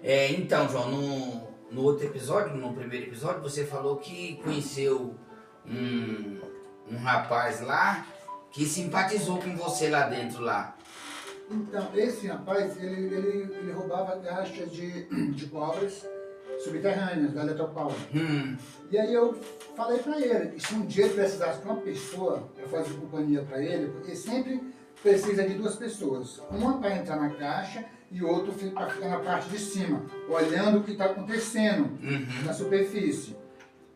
Então, João, no outro episódio, no primeiro episódio, você falou que conheceu um rapaz lá que simpatizou com você lá dentro lá. Então, esse rapaz, ele roubava caixas de cobras subterrâneas da Eletropaulo. E aí eu falei pra ele que se um dia ele precisasse de uma pessoa para fazer companhia para ele, porque sempre precisa de duas pessoas. Uma para entrar na caixa e outro para ficar na parte de cima, olhando o que está acontecendo na superfície.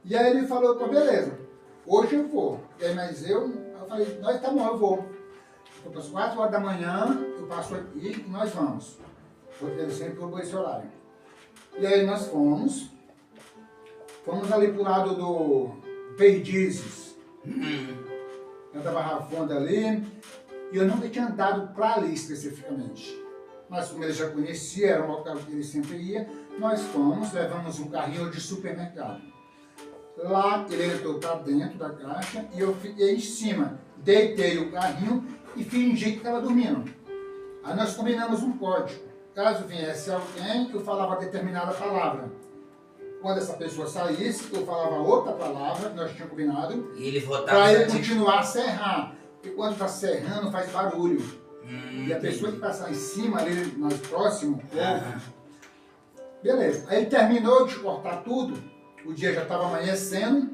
E aí ele falou, pô, beleza, hoje eu vou. Mas eu falei, nós tá bom, eu vou. Então, às 4 horas da manhã, eu passo aqui e nós vamos. Porque ele sempre colocou esse horário. E aí nós fomos ali pro lado do Perdizes. Eu da Barra Funda ali, e eu nunca tinha andado para ali especificamente. Mas como ele já conhecia, era um local que ele sempre ia, nós fomos, levamos um carrinho de supermercado. Lá ele entrou para dentro da caixa e eu fiquei em cima. Deitei o carrinho e fingi que estava dormindo. Aí nós combinamos um código. Caso viesse alguém, eu falava determinada palavra. Quando essa pessoa saísse, eu falava outra palavra, que nós tínhamos combinado, E ele voltava para ele continuar a serrar. Porque quando está serrando, faz barulho. E a pessoa que passar em cima, ali mais próximo, beleza. Aí ele terminou de cortar tudo, o dia já estava amanhecendo,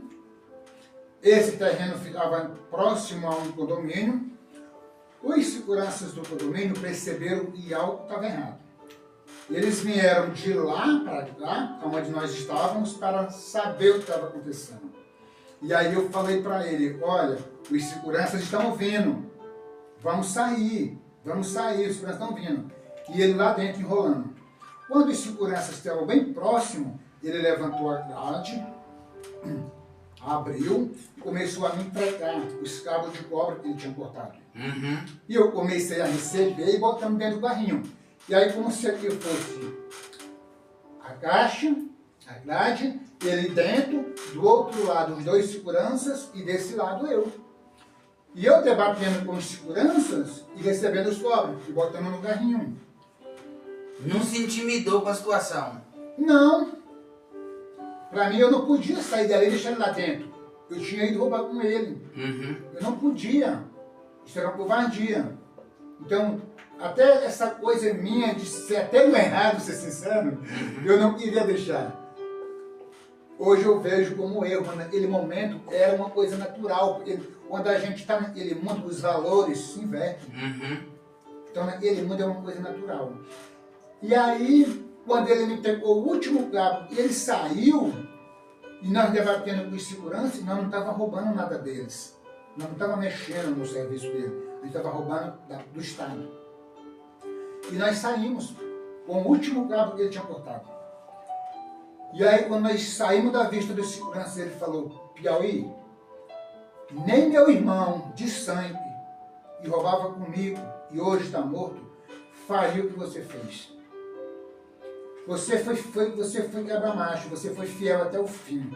esse terreno ficava próximo a um condomínio. Os seguranças do condomínio perceberam que algo estava errado. Eles vieram de lá para cá, onde nós estávamos, para saber o que estava acontecendo. E aí eu falei para ele, olha, os seguranças estão vindo, vamos sair, os seguranças estão vindo. E ele lá dentro enrolando. Quando os seguranças estavam bem próximos, ele levantou a grade, abriu e começou a me entregar os cabos de cobre que ele tinha cortado. E eu comecei a receber e botando dentro do carrinho. E aí como se aqui fosse a caixa, a grade, ele dentro, do outro lado os dois seguranças e desse lado eu. E eu debatendo com os seguranças e recebendo os cobres e botando no carrinho. Não se intimidou com a situação? Não. Pra mim eu não podia sair dali e deixar ele lá dentro. Eu tinha ido roubar com ele. Eu não podia. Isso era uma covardia. Então, até essa coisa minha de ser até no errado, ser sincero, eu não queria deixar. Hoje eu vejo como erro, mas naquele momento era uma coisa natural, porque quando a gente está naquele mundo, os valores se invertem. Então naquele mundo é uma coisa natural. E aí, quando ele me pegou o último cabo, ele saiu, e nós debatendo com os seguranças, nós não estávamos roubando nada deles. Nós não estávamos mexendo no serviço dele. A gente estava roubando do Estado. E nós saímos com o último cabo que ele tinha cortado. E aí, quando nós saímos da vista dos seguranças, ele falou, Piauí, nem meu irmão de sangue, que roubava comigo e hoje está morto, faria o que você fez. Você foi quebra-macho, você foi fiel até o fim.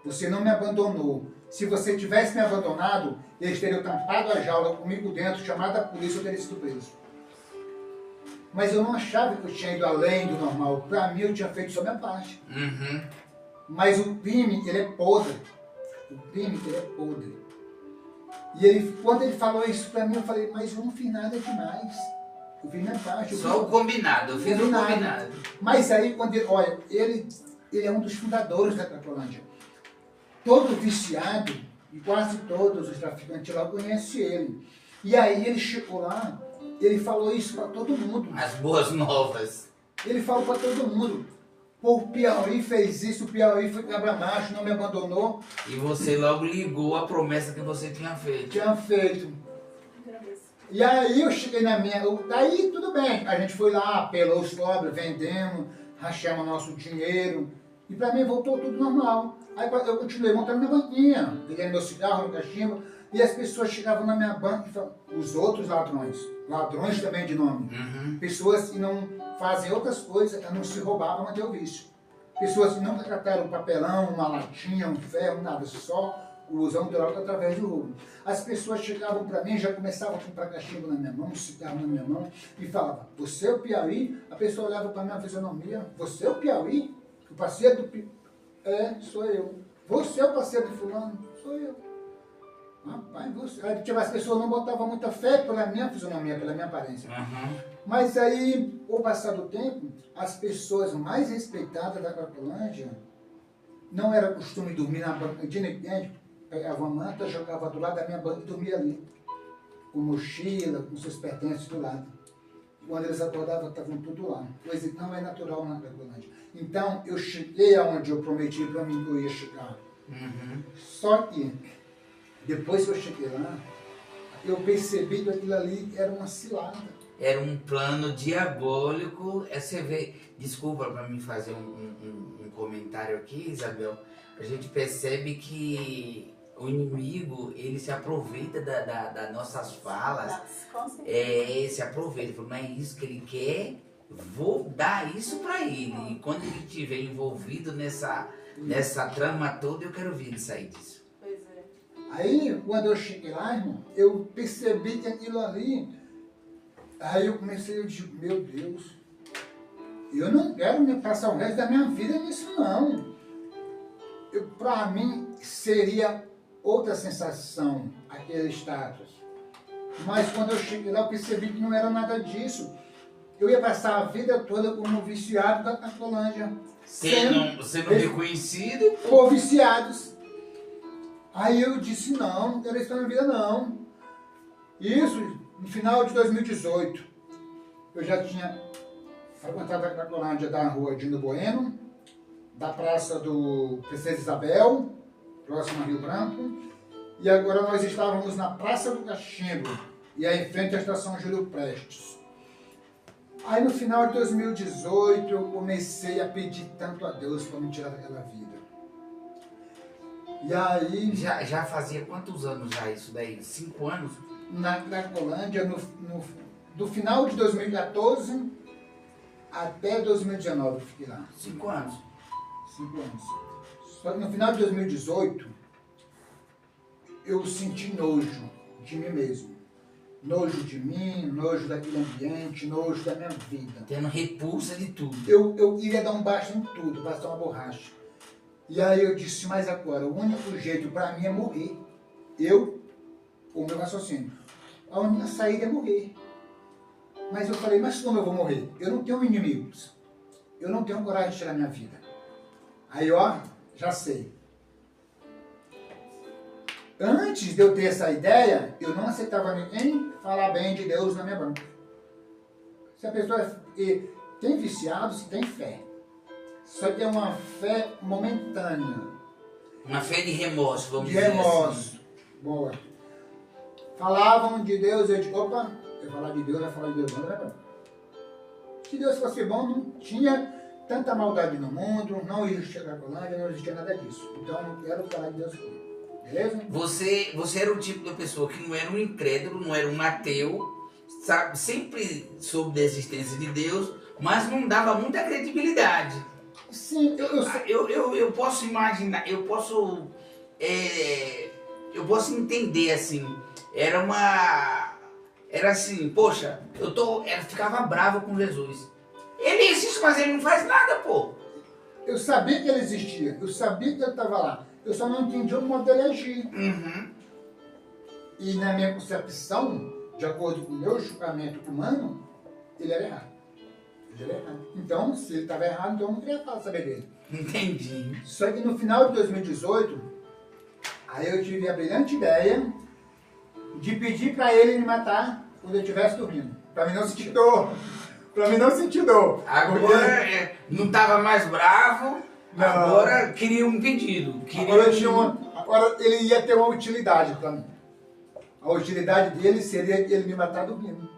Você não me abandonou. Se você tivesse me abandonado, eles teriam tampado a jaula comigo dentro, chamado a polícia, eu teria sido preso. Mas eu não achava que eu tinha ido além do normal. Para mim, eu tinha feito só a minha parte. Mas o crime, ele é podre. O crime, ele é podre. E ele, quando ele falou isso para mim, eu falei, mas eu não fiz nada demais. Eu fiz minha parte. Só o combinado, eu fiz o combinado. Mas aí, quando ele, olha, ele é um dos fundadores da Cracolândia. Todo viciado, e quase todos os traficantes lá conhecem ele. E aí ele chegou lá, ele falou isso para todo mundo. As boas novas. Ele falou para todo mundo. Pô, o Piauí fez isso, o Piauí foi cabra-macho, não me abandonou. E você logo ligou a promessa que você tinha feito. Tinha feito. E aí eu cheguei na minha... Daí tudo bem, a gente foi lá, pelou os cobras, vendemos, rachamos nosso dinheiro. E para mim voltou tudo normal. Aí eu continuei montando minha banquinha, liguei meu cigarro, meu cachimbo, e as pessoas chegavam na minha banca e falavam, os outros ladrões também de nome, pessoas que não fazem outras coisas, a não se roubar para manter o vício. Pessoas que não trataram um papelão, uma latinha, um ferro, nada, só usando droga através do roubo. As pessoas chegavam para mim, já começavam a comprar cachimbo na minha mão, cigarro na minha mão, e falavam, você é o Piauí? A pessoa olhava para a minha fisionomia, você é o Piauí? O parceiro do Piauí? É, sou eu. Você é o parceiro de fulano? Sou eu. Rapaz, você... Aí, as pessoas não botavam muita fé pela minha fisionomia, pela minha aparência. Uhum. Mas aí, ao passar do tempo, as pessoas mais respeitadas da Cracolândia não era costume dormir na banca de ninguém, pegava uma manta, jogava do lado da minha banca e dormia ali, com mochila, com seus pertences do lado. Quando eles acordavam, estavam tudo lá. Coisa que não é natural na Cracolândia. Então, eu cheguei aonde eu prometi para mim que eu ia chegar. Uhum. Só que, depois que eu cheguei lá, eu percebi que aquilo ali era uma cilada. Era um plano diabólico. Você vê, desculpa para mim fazer um comentário aqui, Isabel. A gente percebe que o inimigo, ele se aproveita das nossas falas. Se aproveita. Fala, não é isso que ele quer, vou dar isso para ele. E quando ele estiver envolvido nessa trama toda, eu quero ver ele sair disso. Pois é. Aí, quando eu cheguei lá, irmão, eu percebi que aquilo ali... Aí eu comecei, eu disse, meu Deus, eu não quero me passar o resto da minha vida nisso, não. Para mim, seria outra sensação, aquele status. Mas quando eu cheguei lá, eu percebi que não era nada disso. Eu ia passar a vida toda como viciado da Cracolândia. Sendo reconhecido. Por viciados. Aí eu disse, não quero isso na minha vida, não. Isso... No final de 2018, eu já tinha frequentado a Cracolândia da rua Dino Bueno, da praça do Princesa Isabel, próximo a Rio Branco, e agora nós estávamos na Praça do Cachimbo, e aí em frente à estação Júlio Prestes. Aí no final de 2018, eu comecei a pedir tanto a Deus para me tirar daquela vida. E aí... Já fazia quantos anos já isso daí? 5 anos? Na Cracolândia, do final de 2014 até 2019 eu fiquei lá. 5 anos. 5 anos. Só que no final de 2018, eu senti nojo de mim mesmo. Nojo de mim, nojo daquele ambiente, nojo da minha vida. Tendo repulsa de tudo. Eu queria dar um baixo em tudo, passar uma borracha. E aí eu disse, mas agora, o único jeito para mim é morrer. O meu raciocínio. A única saída é morrer. Mas eu falei, mas como eu vou morrer? Eu não tenho inimigos. Eu não tenho coragem de tirar minha vida. Aí, ó, já sei. Antes de eu ter essa ideia, eu não aceitava ninguém falar bem de Deus na minha banca. Se a pessoa tem viciados, tem fé. Só que é uma fé momentânea. Uma fé de remorso, vamos de dizer remorso. assim. Boa. Falavam de Deus, eu digo, opa, eu falar de Deus, vai falar de Deus, não é bom. Se Deus fosse bom, não tinha tanta maldade no mundo, não existia Cracolândia, não existia nada disso. Então eu não quero falar de Deus aqui. Beleza? Você era o tipo de pessoa que não era um incrédulo, não era um ateu, sabe, sempre soube da existência de Deus, mas não dava muita credibilidade. Sim, eu posso imaginar, eu posso entender assim, era assim, poxa, eu ficava bravo com Jesus. Ele existe, mas ele não faz nada, pô. Eu sabia que ele existia, eu sabia que ele estava lá, eu só não entendia o modo dele agir. Uhum. E na minha concepção, de acordo com o meu julgamento humano, ele era errado. Então, se ele estava errado, então eu não queria saber dele. Entendi. Só que no final de 2018, aí eu tive a brilhante ideia de pedir para ele me matar quando eu estivesse dormindo. Para mim não sentir dor. Agora não estava mais bravo, não. Agora queria um pedido. Agora ele ia ter uma utilidade para mim. A utilidade dele seria ele me matar dormindo.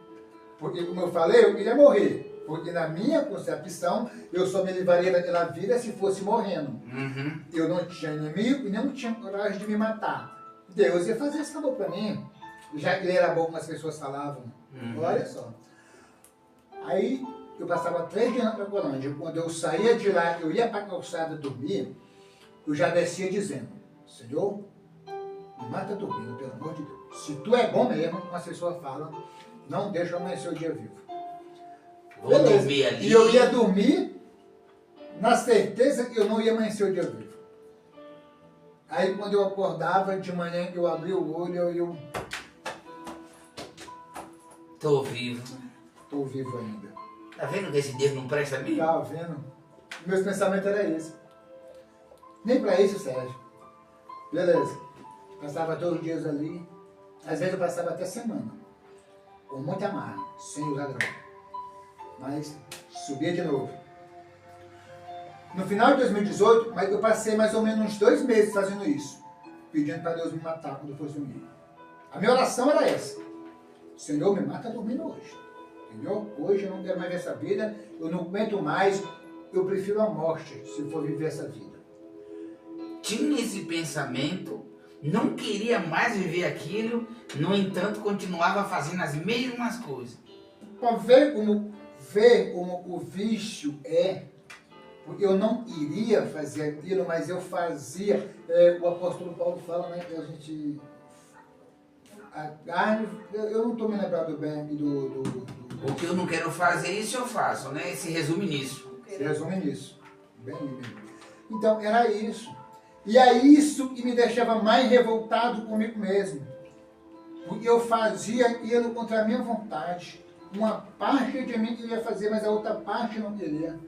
Porque, como eu falei, eu queria morrer. Porque na minha concepção, eu só me livraria daquela vida se fosse morrendo. Uhum. Eu não tinha inimigo e não tinha coragem de me matar. Deus ia fazer esse favor para mim. Já que ele era bom, como as pessoas falavam. Uhum. Olha só. Aí eu passava 3 dias na Cracolândia. Quando eu saía de lá, eu ia para a calçada dormir, eu já descia dizendo, Senhor, me mata dormindo, pelo amor de Deus. Se tu é bom mesmo, uma pessoa fala, não deixa eu amanhecer o dia vivo. Vou dormir ali. E eu ia dormir na certeza que eu não ia amanhecer o dia vivo. Aí quando eu acordava de manhã, eu abri o olho e eu... Tô vivo. Tô vivo ainda. Tá vendo que esse Deus não presta mesmo? Tava vendo? Meus pensamentos eram esses. Nem pra isso serve. Beleza. Passava todos os dias ali. Às vezes eu passava até semana. Com muita marra, sem usar droga. Mas subia de novo. No final de 2018, eu passei mais ou menos uns 2 meses fazendo isso. Pedindo para Deus me matar quando eu fosse dormir. A minha oração era essa. Senhor, me mata dormindo hoje. Entendeu? Hoje eu não quero mais ver essa vida. Eu não aguento mais. Eu prefiro a morte, se for viver essa vida. Tinha esse pensamento, não queria mais viver aquilo, no entanto continuava fazendo as mesmas coisas. Para ver como o vício é, porque eu não iria fazer aquilo, mas eu fazia. O apóstolo Paulo fala, né, que a gente... A carne, eu não estou me lembrando bem do... O que eu não quero fazer, isso eu faço, né? Se resume nisso. Se resume nisso. Bem. Então, era isso. E é isso que me deixava mais revoltado comigo mesmo. Porque eu fazia aquilo contra a minha vontade. Uma parte de mim queria fazer, mas a outra parte não queria.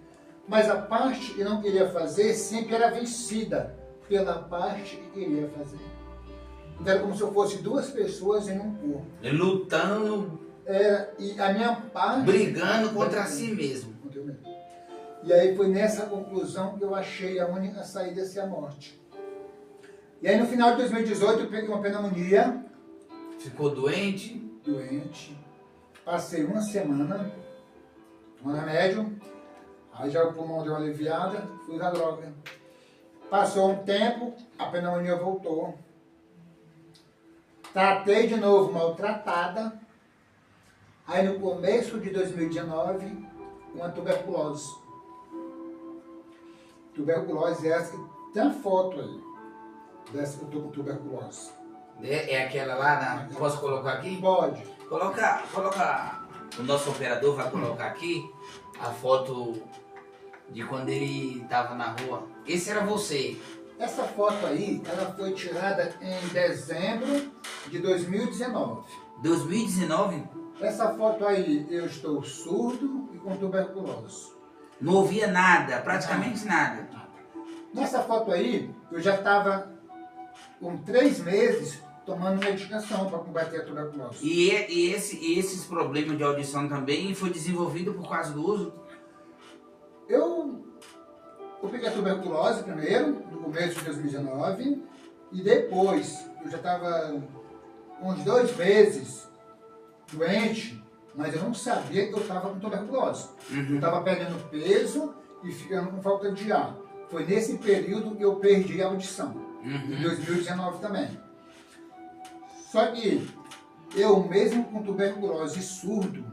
Mas a parte que não queria fazer sempre era vencida pela parte que queria fazer. Então era como se eu fosse 2 pessoas em um corpo. Lutando. E a minha parte... Brigando contra si mesmo. E aí foi nessa conclusão que eu achei a única saída ser a morte. E aí no final de 2018 eu peguei uma pneumonia. Ficou doente? Doente. Passei uma semana tomando remédio. Aí já o pulmão deu uma aliviada, fui usar droga. Passou um tempo, a pneumonia voltou. Tratei de novo, maltratada. Aí no começo de 2019, uma tuberculose. Tuberculose é essa que tem a foto aí. Dessa que eu tô com tuberculose. É aquela lá, posso colocar aqui? Pode. Coloca, o nosso operador vai colocar aqui a foto de quando ele estava na rua. Esse era você. Essa foto aí, ela foi tirada em dezembro de 2019. 2019? Essa foto aí, eu estou surdo e com tuberculose. Não ouvia nada, praticamente nada. Nessa foto aí, eu já estava com 3 meses tomando medicação para combater a tuberculose. E esses problemas de audição também foi desenvolvido por causa do uso? Eu peguei a tuberculose primeiro, no começo de 2019, e depois, eu já estava uns 2 meses doente, mas eu não sabia que eu estava com tuberculose. Eu estava perdendo peso e ficando com falta de ar. Foi nesse período que eu perdi a audição, em 2019 também. Só que eu mesmo com tuberculose e surdo,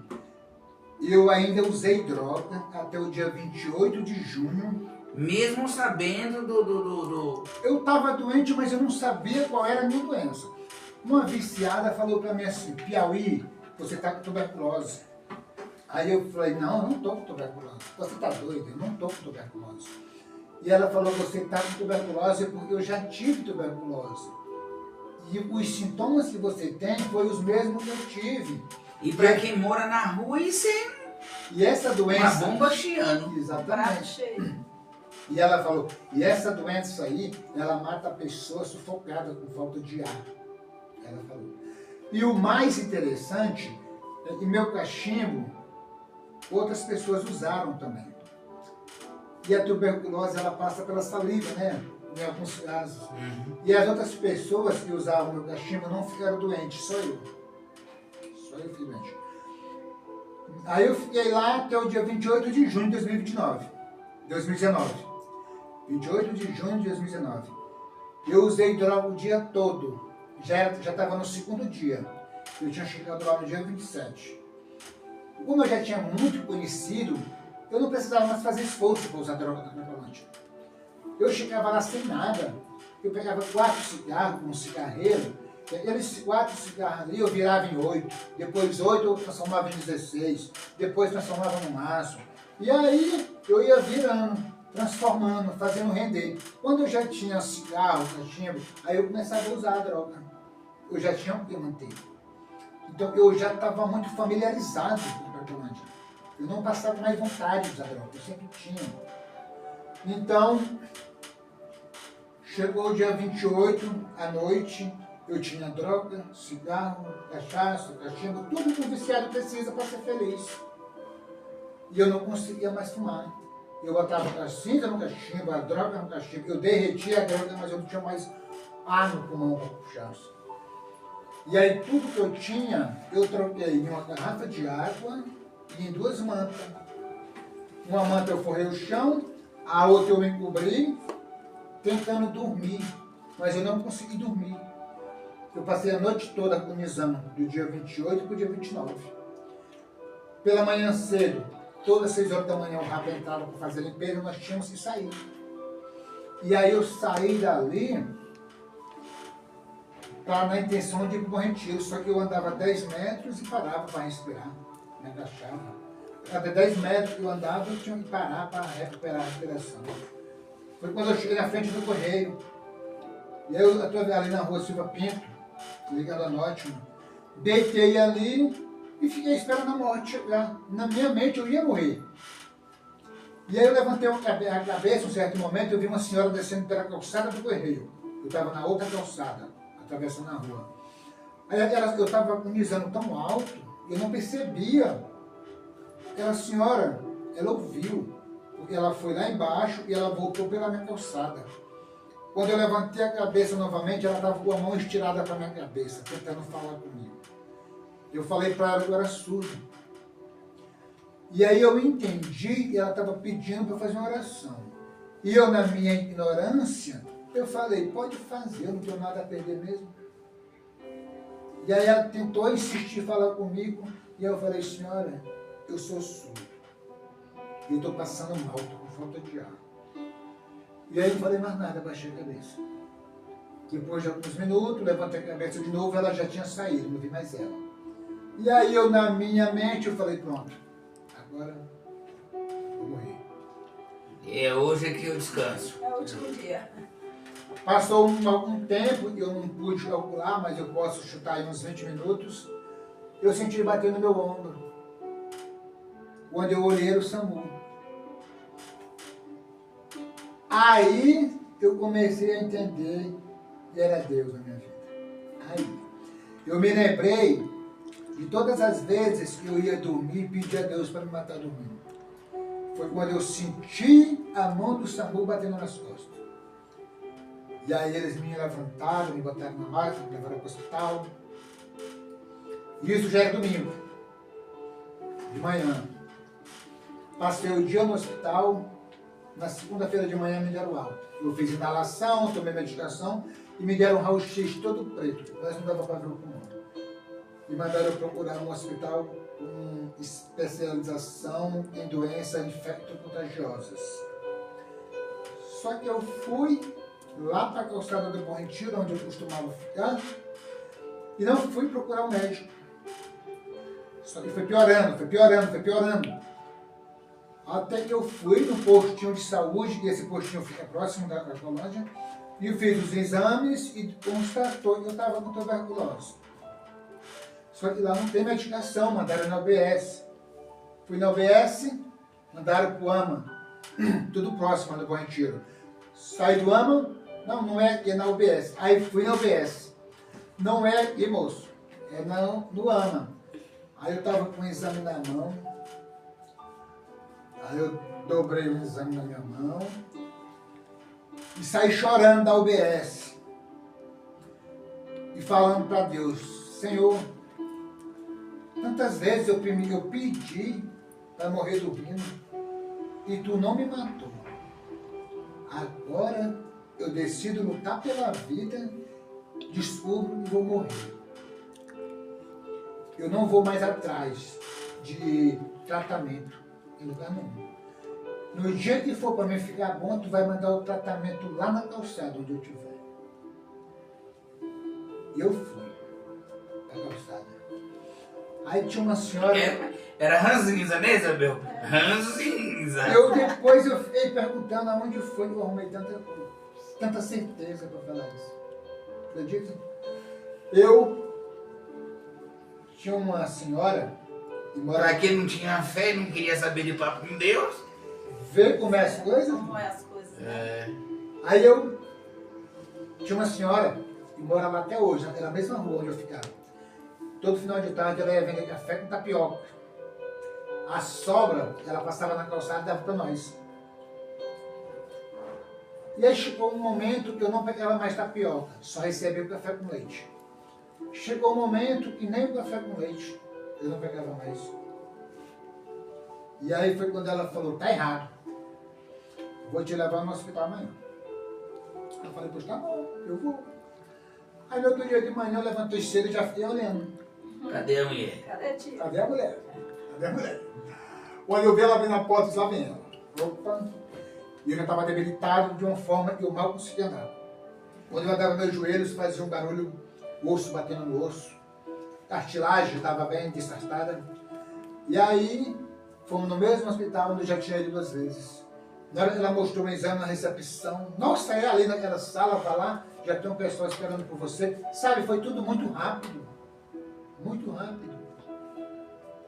eu ainda usei droga até o dia 28 de junho. Mesmo sabendo Eu estava doente, mas eu não sabia qual era a minha doença. Uma viciada falou para mim assim, Piauí, você está com tuberculose. Aí eu falei, não, eu não estou com tuberculose. Você está doido? Eu não estou com tuberculose. E ela falou, você está com tuberculose porque eu já tive tuberculose. E os sintomas que você tem foram os mesmos que eu tive. E para quem mora na rua, isso é e essa doença, uma bomba chiando. Exatamente. E ela falou, e essa doença aí, ela mata a pessoa sufocada com falta de ar. Ela falou. E o mais interessante é que meu cachimbo, outras pessoas usaram também. E a tuberculose, ela passa pela saliva, né? Em alguns casos. E as outras pessoas que usavam meu cachimbo não ficaram doentes, só eu. Só eu fiquei doente. Aí eu fiquei lá até o dia 28 de junho de 2019. 28 de junho de 2019. Eu usei droga o dia todo. Já estava no 2º dia. Eu tinha chegado lá no dia 27. Como eu já tinha muito conhecido, eu não precisava mais fazer esforço para usar droga na calante. Eu chegava lá sem nada. eu pegava 4 cigarros com um cigarreiro, e aqueles 4 cigarros ali eu virava em 8, depois 8 eu transformava em 16, depois transformava no maço. E aí eu ia virando, transformando, fazendo render. Quando eu já tinha cigarro, cachimbo, aí eu começava a usar a droga. Eu já tinha o que manter. Então eu já estava muito familiarizado com a Cracolândia. Eu não passava mais vontade de usar droga, eu sempre tinha. Então, chegou o dia 28, à noite, eu tinha droga, cigarro, cachaça, cachimbo, tudo que o viciado precisa para ser feliz. E eu não conseguia mais fumar. Eu botava a cinza no cachimbo, a droga no cachimbo, eu derretia a droga, mas eu não tinha mais ar no pulmão para puxar. E aí tudo que eu tinha, eu troquei em uma garrafa de água e em 2 mantas. Uma manta eu forrei o chão, a outra eu me cobri, tentando dormir, mas eu não consegui dormir. Eu passei a noite toda agonizando, do dia 28 para o dia 29. Pela manhã cedo, todas as 6 horas da manhã o Rafa entrava para fazer limpeza, nós tínhamos que sair. E aí eu saí dali na intenção de ir para o Bom Retiro, só que eu andava 10 metros e parava para respirar, me agachava. Cada 10 metros que eu andava, eu tinha que parar para recuperar a respiração. Foi quando eu cheguei na frente do correio. E aí eu estou ali na rua Silva Pinto, ligando a norte, deitei ali e fiquei esperando a morte chegar. Na minha mente eu ia morrer. E aí eu levantei a cabeça, um certo momento, eu vi uma senhora descendo pela calçada do correio. Eu estava na outra calçada, atravessando a rua. Aí eu estava agonizando tão alto, eu não percebia. Aquela senhora, ela ouviu, porque ela foi lá embaixo e ela voltou pela minha calçada. Quando eu levantei a cabeça novamente, ela estava com a mão estirada para a minha cabeça, tentando falar comigo. Eu falei para ela que eu era surdo. E aí eu entendi que ela estava pedindo para fazer uma oração. E eu, na minha ignorância, eu falei, pode fazer, eu não tenho nada a perder mesmo. E aí ela tentou insistir, falar comigo, e eu falei, senhora, eu sou surdo. Eu estou passando mal, estou com falta de ar. E aí eu não falei mais nada, baixei a cabeça. Depois de alguns minutos, levantei a cabeça de novo, ela já tinha saído, não vi mais ela. E aí eu, na minha mente, eu falei, pronto, agora vou morrer. É hoje que eu descanso. É o último dia. Passou algum tempo, eu não pude calcular, mas eu posso chutar aí uns 20 minutos. Eu senti ele bater no meu ombro. Quando eu olhei era o SAMU. Aí eu comecei a entender que era Deus na minha vida. Aí eu me lembrei de todas as vezes que eu ia dormir e pedir a Deus para me matar dormindo. Foi quando eu senti a mão do SAMU batendo nas costas. E aí eles me levantaram, me botaram na máquina, me levaram para o hospital. E isso já era domingo, de manhã. Passei o dia no hospital, na segunda-feira de manhã me deram alta. Eu fiz inalação, tomei medicação e me deram um raio-x todo preto, mas não dava para ver o pulmão. E mandaram eu procurar um hospital com especialização em doenças infecto-contagiosas. Só que eu fui lá para a calçada do Bom Retiro, onde eu costumava ficar, e não fui procurar um médico. Só que foi piorando, foi piorando, foi piorando. Até que eu fui no postinho de saúde, que esse postinho fica próximo da Cracolândia, e eu fiz os exames e constatou que eu estava com tuberculose. Só que lá não tem medicação, mandaram na UBS. Fui na UBS, mandaram para o AMA, tudo próximo do Bom Retiro. Saí do AMA, não é aqui, é na UBS. Aí fui na UBS. Não é aqui, moço, é no AMA. Aí eu estava com o exame na mão. Aí eu dobrei o exame na minha mão e saí chorando da UBS e falando para Deus, Senhor, tantas vezes eu pedi para morrer dormindo e Tu não me matou. Agora eu decido lutar pela vida, descubro e vou morrer. Eu não vou mais atrás de tratamento. Em lugar nenhum. No dia que for para mim ficar bom, Tu vai mandar o tratamento lá na calçada onde eu estiver. E eu fui pra calçada. Aí tinha uma senhora... Era ranzinza, né, Isabel? Ranzinza. Depois eu fiquei perguntando aonde foi que eu arrumei tanta certeza pra falar isso. Acredita? Eu tinha uma senhora... Pra quem não tinha fé e não queria saber de papo com Deus. Vê como é as coisas? Como é as coisas, né? Aí eu tinha uma senhora que mora lá até hoje, era a mesma rua onde eu ficava. Todo final de tarde ela ia vender café com tapioca. A sobra, ela passava na calçada e dava para nós. E aí chegou um momento que eu não pegava mais tapioca, só recebia o café com leite. Chegou um momento que nem o café com leite eu não pegava mais. E aí foi quando ela falou, tá errado. Vou te levar no hospital amanhã. Eu falei, pois tá bom, eu vou. Aí no outro dia de manhã eu levantei cedo e já fiquei olhando. Cadê a mulher? Cadê a tia? Cadê a mulher? Cadê a mulher? Quando eu vi ela vir na porta, disse, lá vem ela. Opa! E eu já estava debilitado de uma forma que eu mal conseguia andar. Quando eu andava meus joelhos, fazia um barulho, osso batendo no osso. Cartilagem estava bem desgastada. E aí, fomos no mesmo hospital onde eu já tinha ido 2 vezes. Na hora que ela mostrou um exame na recepção, nossa, é ali naquela sala, vai lá, já tem um pessoal esperando por você. Sabe, foi tudo muito rápido. Muito rápido.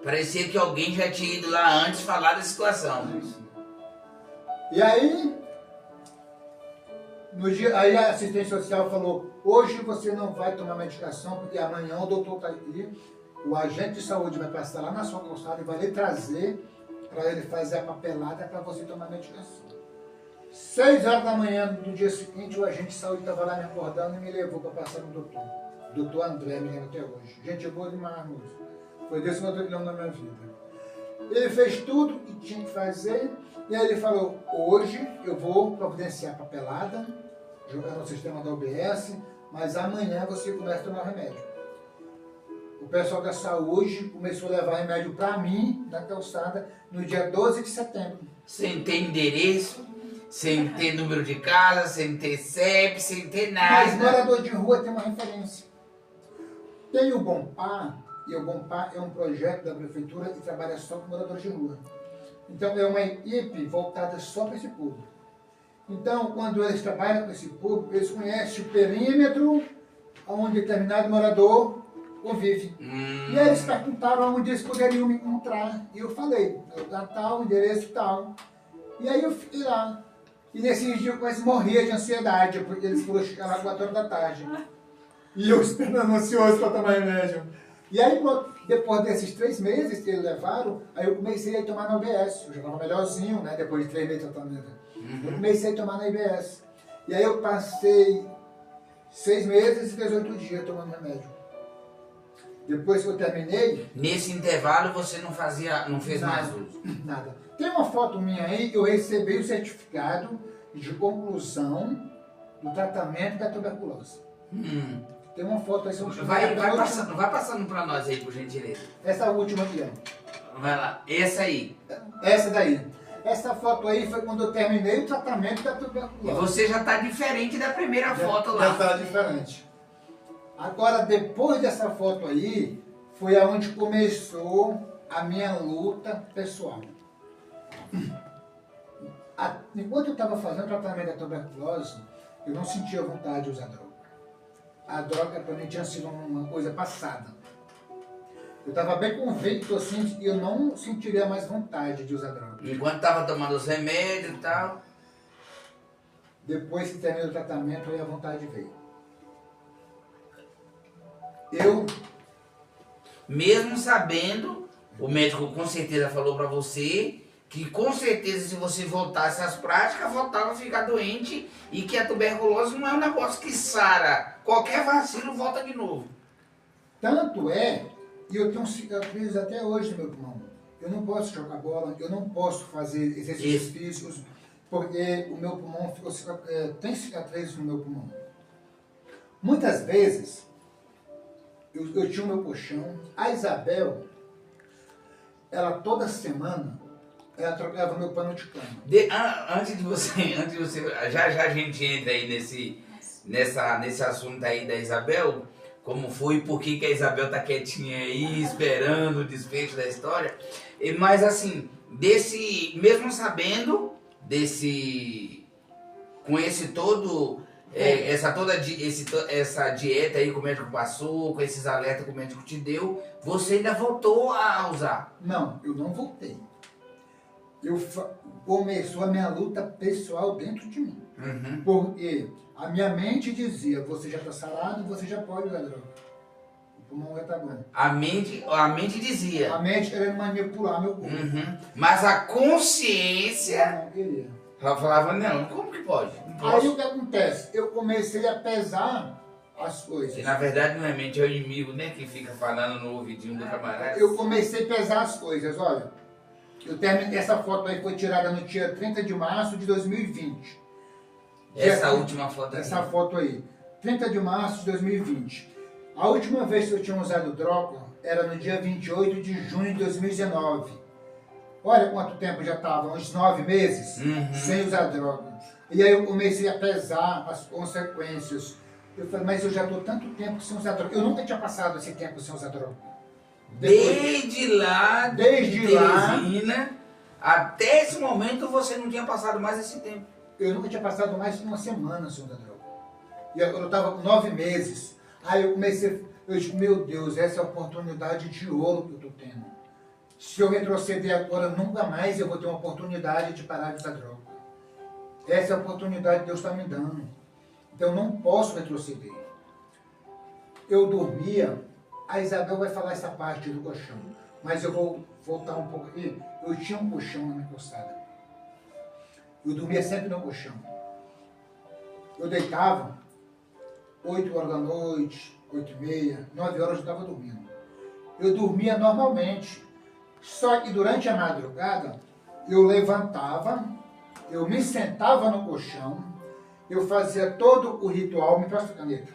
Parecia que alguém já tinha ido lá antes falar da situação. E aí, aí a assistente social falou, hoje você não vai tomar medicação, porque amanhã o doutor está aqui, o agente de saúde vai passar lá na sua calçada e vai lhe trazer para ele fazer a papelada para você tomar medicação. 6 horas da manhã do dia seguinte, o agente de saúde estava lá me acordando e me levou para passar no doutor. Doutor André, me lembro até hoje. Gente boa demais, moço. Foi desse que eu estou na minha vida. Ele fez tudo que tinha que fazer, e aí ele falou, hoje eu vou providenciar a papelada, jogar no sistema da UBS, mas amanhã você começa a tomar remédio. O pessoal da saúde começou a levar remédio para mim, na calçada, no dia 12 de setembro. Sem ter endereço, sem ter número de casa, sem ter CEP, sem ter nada. Mas morador de rua tem uma referência. Tem o Bom Par, e o Bom Par é um projeto da prefeitura que trabalha só com moradores de rua. Então é uma equipe voltada só para esse público. Então, quando eles trabalham com esse público, eles conhecem o perímetro onde determinado morador convive. E aí eles perguntaram onde eles poderiam me encontrar. E eu falei, lugar tal, endereço tal. E aí eu fiquei lá. E nesses dias eu quase morria de ansiedade, porque eles foram chegar lá 4 horas da tarde. E eu esperando ansioso para tomar remédio. E aí, depois desses 3 meses que eles levaram, aí eu comecei a tomar na UBS. Eu já estava melhorzinho, né? Depois de 3 meses de tratamento. Eu comecei a tomar na UBS. E aí eu passei 6 meses e 18 dias tomando remédio. Depois que eu terminei... Nesse intervalo você não fez nada, mais uso? Nada. Tem uma foto minha aí que eu recebi o certificado de conclusão do tratamento da tuberculose. Tem uma foto aí. Vai passando para nós aí, por gentileza. Essa última aqui, ó. Vai lá. Essa aí. Essa daí. Essa foto aí foi quando eu terminei o tratamento da E tuberculose. você já está diferente da primeira foto lá. Já está diferente. Agora, depois dessa foto aí, foi aonde começou a minha luta pessoal. Enquanto eu estava fazendo o tratamento da tuberculose, eu não sentia vontade de usar droga. A droga para mim tinha sido uma coisa passada. Eu estava bem convicto assim que eu não sentiria mais vontade de usar droga. Enquanto estava tomando os remédios e tal. Depois que terminei o tratamento, aí a vontade veio. Mesmo sabendo, o médico com certeza falou para você que com certeza se você voltasse às práticas, voltava a ficar doente e que a tuberculose não é um negócio que sara. Qualquer vacilo volta de novo. Tanto é, e eu tenho cicatrizes até hoje no meu pulmão. Eu não posso jogar bola, eu não posso fazer exercícios físicos, porque o meu pulmão tem cicatrizes no meu pulmão. Muitas vezes, eu tinha o meu colchão. A Isabel, ela toda semana, ela trocava meu pano de cama. Antes de você, já a gente entra aí nesse assunto aí da Isabel, como foi e por que a Isabel tá quietinha aí, esperando o desfecho da história. Mas assim, mesmo sabendo com esse todo, essa dieta aí que o médico passou, com esses alertas que o médico te deu, você ainda voltou a usar? Não, eu não voltei. Começou a minha luta pessoal dentro de mim. Uhum. Porque a minha mente dizia, você já está sarado, você já pode usar droga. O pulmão já está bom. A mente dizia. A mente querendo manipular meu corpo. Uhum. Mas a consciência... Não queria. Ela falava, não, como que pode? Não posso. Aí o que acontece? Eu comecei a pesar as coisas. E na verdade não é mente, é o inimigo, né? Que fica falando no ouvidinho do camarada. Eu comecei a pesar as coisas, olha. Essa foto aí foi tirada no dia 30 de março de 2020. Essa última foto aí. Essa foto aí. 30 de março de 2020. A última vez que eu tinha usado droga era no dia 28 de junho de 2019. Olha quanto tempo já estava, uns 9 meses, sem usar droga. E aí eu comecei a pesar as consequências. Eu falei, mas eu já estou tanto tempo sem usar droga. Eu nunca tinha passado esse tempo sem usar droga. Desde lá, Teresina, até esse momento você não tinha passado mais esse tempo. Eu nunca tinha passado mais de uma semana sem usar droga. E eu estava com 9 meses. Aí eu comecei, eu disse, meu Deus, essa é a oportunidade de ouro que eu estou tendo. Se eu retroceder agora, nunca mais eu vou ter uma oportunidade de parar de usar droga. Essa é a oportunidade que Deus está me dando. Então eu não posso retroceder. Eu dormia, a Isabel vai falar essa parte do colchão, mas eu vou voltar um pouco aqui. Eu tinha um colchão na minha calçada. Eu dormia sempre no colchão. Eu deitava 8 horas da noite, 8h30, 9 horas eu estava dormindo. Eu dormia normalmente. Só que durante a madrugada, eu levantava, eu me sentava no colchão, eu fazia todo o ritual, me presta a caneta.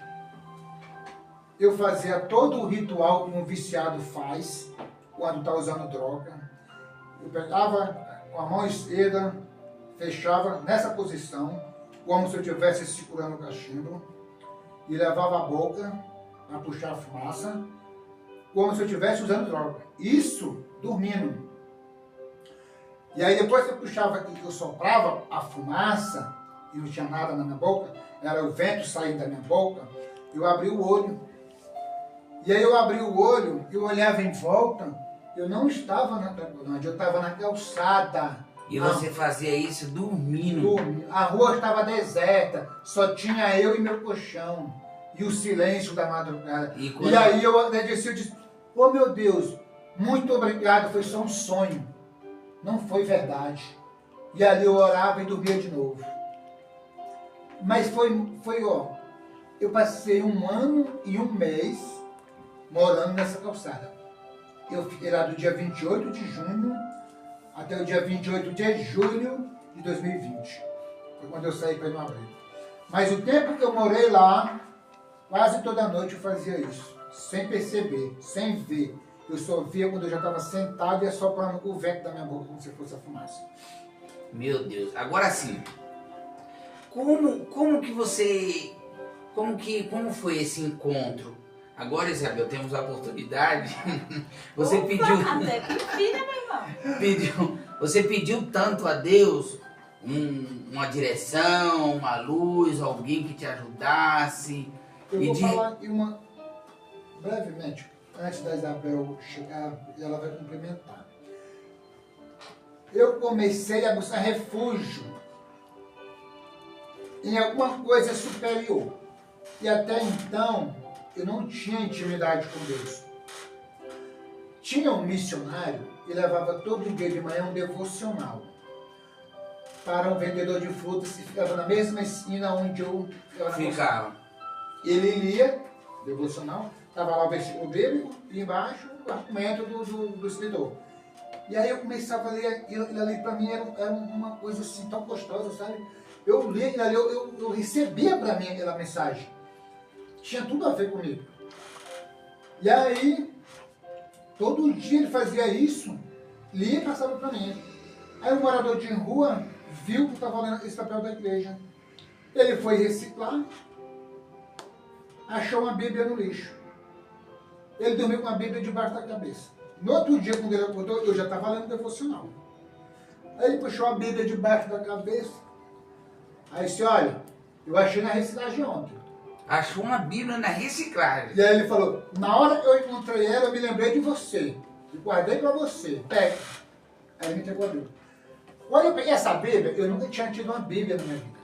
Eu fazia todo o ritual que um viciado faz quando está usando droga. Eu pegava com a mão esquerda, fechava nessa posição, como se eu estivesse segurando o cachimbo, e levava a boca para puxar a fumaça, como se eu estivesse usando droga. Isso dormindo. E aí depois que eu puxava aqui, que eu soprava a fumaça, e não tinha nada na minha boca, era o vento saindo da minha boca, eu abri o olho. E aí eu abri o olho, eu olhava em volta, eu não estava na Cracolândia, eu estava na calçada. E você fazia isso dormindo? A rua estava deserta, só tinha eu e meu colchão. E o silêncio da madrugada. E aí eu agradeci, eu disse, oh meu Deus, muito obrigado, foi só um sonho. Não foi verdade. E ali eu orava e dormia de novo. Mas foi ó, eu passei 1 ano e 1 mês morando nessa calçada. Eu fiquei lá do dia 28 de junho até o dia 28 de julho de 2020. Foi quando eu saí para ir no abrigo. Mas o tempo que eu morei lá, quase toda noite eu fazia isso. Sem perceber, sem ver. Eu só via quando eu já estava sentado e assoprando o vento da minha boca como se fosse a fumaça. Meu Deus. Agora sim. Como foi esse encontro? Agora, Isabel, temos a oportunidade. Você Opa, pediu. até que enfim, né, meu irmão? Você pediu tanto a Deus uma direção, uma luz, alguém que te ajudasse. Eu vou falar aqui brevemente, antes da Isabel chegar, e ela vai complementar. Eu comecei a buscar refúgio em alguma coisa superior. E até então, eu não tinha intimidade com Deus. Tinha um missionário que levava todo dia de manhã um devocional para um vendedor de frutas que ficava na mesma esquina onde eu ficava. Ele lia, devocional, estava lá o versículo dele e embaixo o argumento do escritor. E aí eu começava a ler aquilo ali, para mim era uma coisa assim tão gostosa, sabe? Eu lia aquilo ali, eu recebia para mim aquela mensagem. Tinha tudo a ver comigo. E aí, todo dia ele fazia isso, lia e passava para mim. Aí o morador de rua viu que estava lendo esse papel da igreja. Ele foi reciclar, achou uma Bíblia no lixo. ele dormiu com a Bíblia debaixo da cabeça. No outro dia, quando ele acordou, eu já estava lendo devocional. Aí ele puxou a Bíblia debaixo da cabeça. Aí disse, olha, eu achei na reciclagem ontem. Achou uma Bíblia na reciclagem. E aí ele falou, na hora que eu encontrei ela, eu me lembrei de você. E guardei para você. Pega. Aí ele me entregou a Bíblia. Quando eu peguei essa Bíblia, eu nunca tinha tido uma Bíblia na minha vida.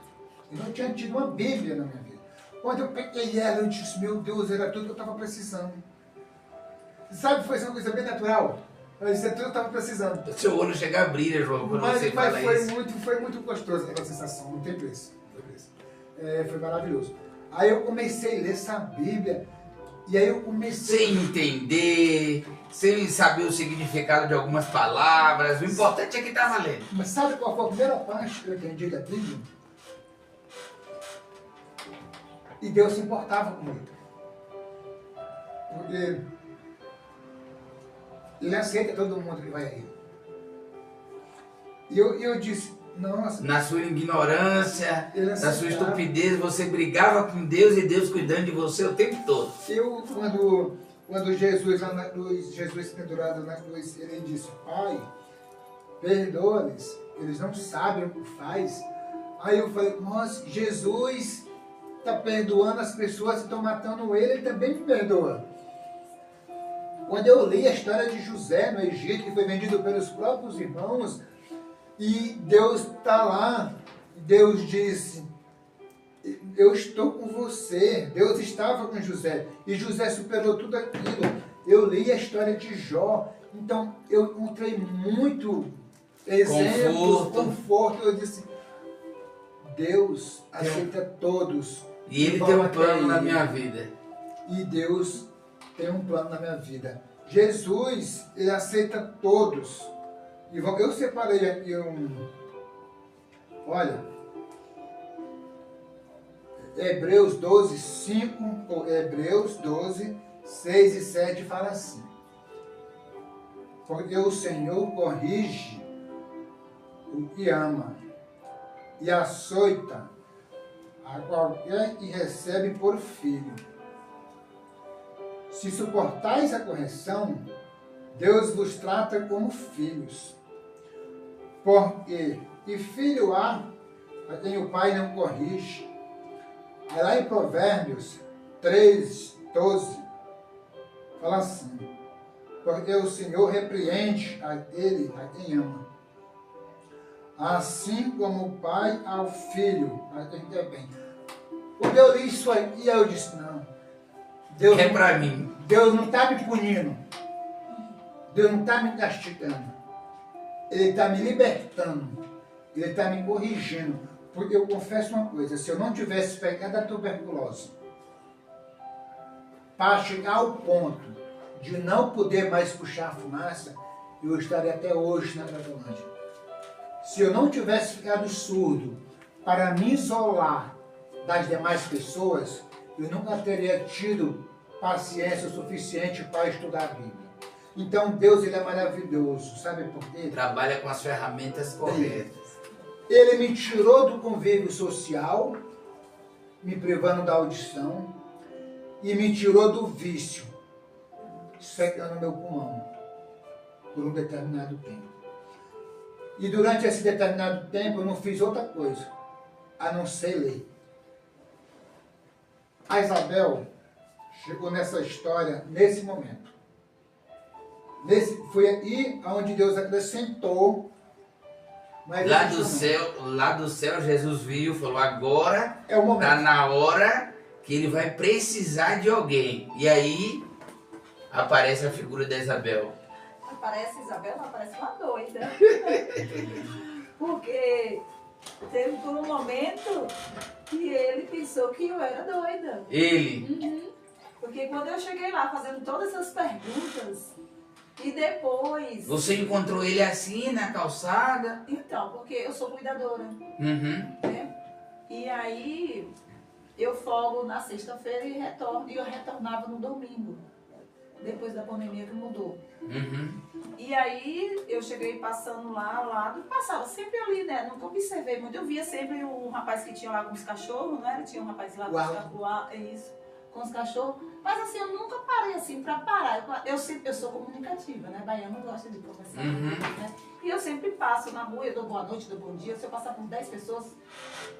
Eu não tinha tido uma Bíblia na minha vida. Quando eu peguei ela, eu disse, meu Deus, era tudo que eu estava precisando. Sabe, foi uma coisa bem natural. Eu disse, é tudo que eu estava precisando. O seu olho chega a brilhar, João, quando você fala isso. Foi muito gostoso aquela sensação, não tem preço. Foi maravilhoso. Aí eu comecei a ler essa Bíblia, e aí eu comecei... Sem entender, sem saber o significado de algumas palavras, o importante é que estava lendo. Mas sabe qual foi a primeira parte que eu entendi da Bíblia? E Deus se importava comigo. Porque Ele aceita todo mundo que vai a Ele. E eu disse, nossa... Na sua ignorância, Ele na sua aceitava. estupidez, você brigava com Deus e Deus cuidando de você o tempo todo. Eu, quando Jesus, lá na cruz, Jesus pendurado na cruz, ele disse, Pai, perdoa-lhes, eles não sabem o que faz. Aí eu falei, nossa, Jesus está perdoando as pessoas que estão matando ele também me perdoa. Quando eu li a história de José no Egito, que foi vendido pelos próprios irmãos, e Deus está lá, Deus disse, eu estou com você. Deus estava com José, e José superou tudo aquilo. Eu li a história de Jó, então eu encontrei muito exemplos, conforto. Eu disse, Deus aceita todos. E Ele tem um plano na minha vida. E Deus tem um plano na minha vida. Jesus, Ele aceita todos. E eu separei aqui olha, Hebreus 12, 5, ou Hebreus 12, 6 e 7 fala assim. Porque o Senhor corrige o que ama e açoita a qualquer que recebe por filho. Se suportais a correção, Deus vos trata como filhos. Porque que filho há a quem o pai não corrige? Aí lá em Provérbios 3, 12, fala assim, porque o Senhor repreende aquele a quem ama, assim como o pai ao filho a quem quer bem. Quando eu li isso aqui, eu disse, não, Deus É para mim. Deus não está me punindo, Deus não está me castigando, Ele está me libertando, Ele está me corrigindo. Porque eu confesso uma coisa, se eu não tivesse pegado a tuberculose, para chegar ao ponto de não poder mais puxar a fumaça, eu estaria até hoje na Cracolândia. Se eu não tivesse ficado surdo para me isolar das demais pessoas, eu nunca teria tido paciência suficiente para estudar a Bíblia. Então Deus, Ele é maravilhoso, sabe por quê? Trabalha com as ferramentas corretas. Ele me tirou do convívio social, me privando da audição, e me tirou do vício, secando meu pulmão, por um determinado tempo. E durante esse determinado tempo eu não fiz outra coisa, a não ser ler. A Isabel chegou nessa história nesse momento. Foi aí onde Deus acrescentou. Lá do céu, Jesus viu, falou, agora é o momento. Está na hora que ele vai precisar de alguém. E aí aparece a figura da Isabel. Aparece Isabel, não aparece uma doida. Porque teve por um momento que ele pensou que eu era doida. Ele? Porque quando eu cheguei lá fazendo todas essas perguntas, e depois... Você encontrou ele assim, na calçada? Então, porque eu sou cuidadora. Uhum. Né? E aí, eu folgo na sexta-feira e retorno. E eu retornava no domingo, depois da pandemia que mudou. Uhum. E aí, eu cheguei passando lá ao lado, passava sempre ali, né? Nunca observei muito. Eu via sempre um rapaz que tinha lá com os cachorros, né? Tinha um rapaz lá com os cachorros, com os cachorros. Mas assim, eu nunca parei assim pra parar. Eu sou comunicativa, né? Baiano gosta de conversar, né? E eu sempre passo na rua, eu dou boa noite, dou bom dia. Se eu passar por 10 pessoas,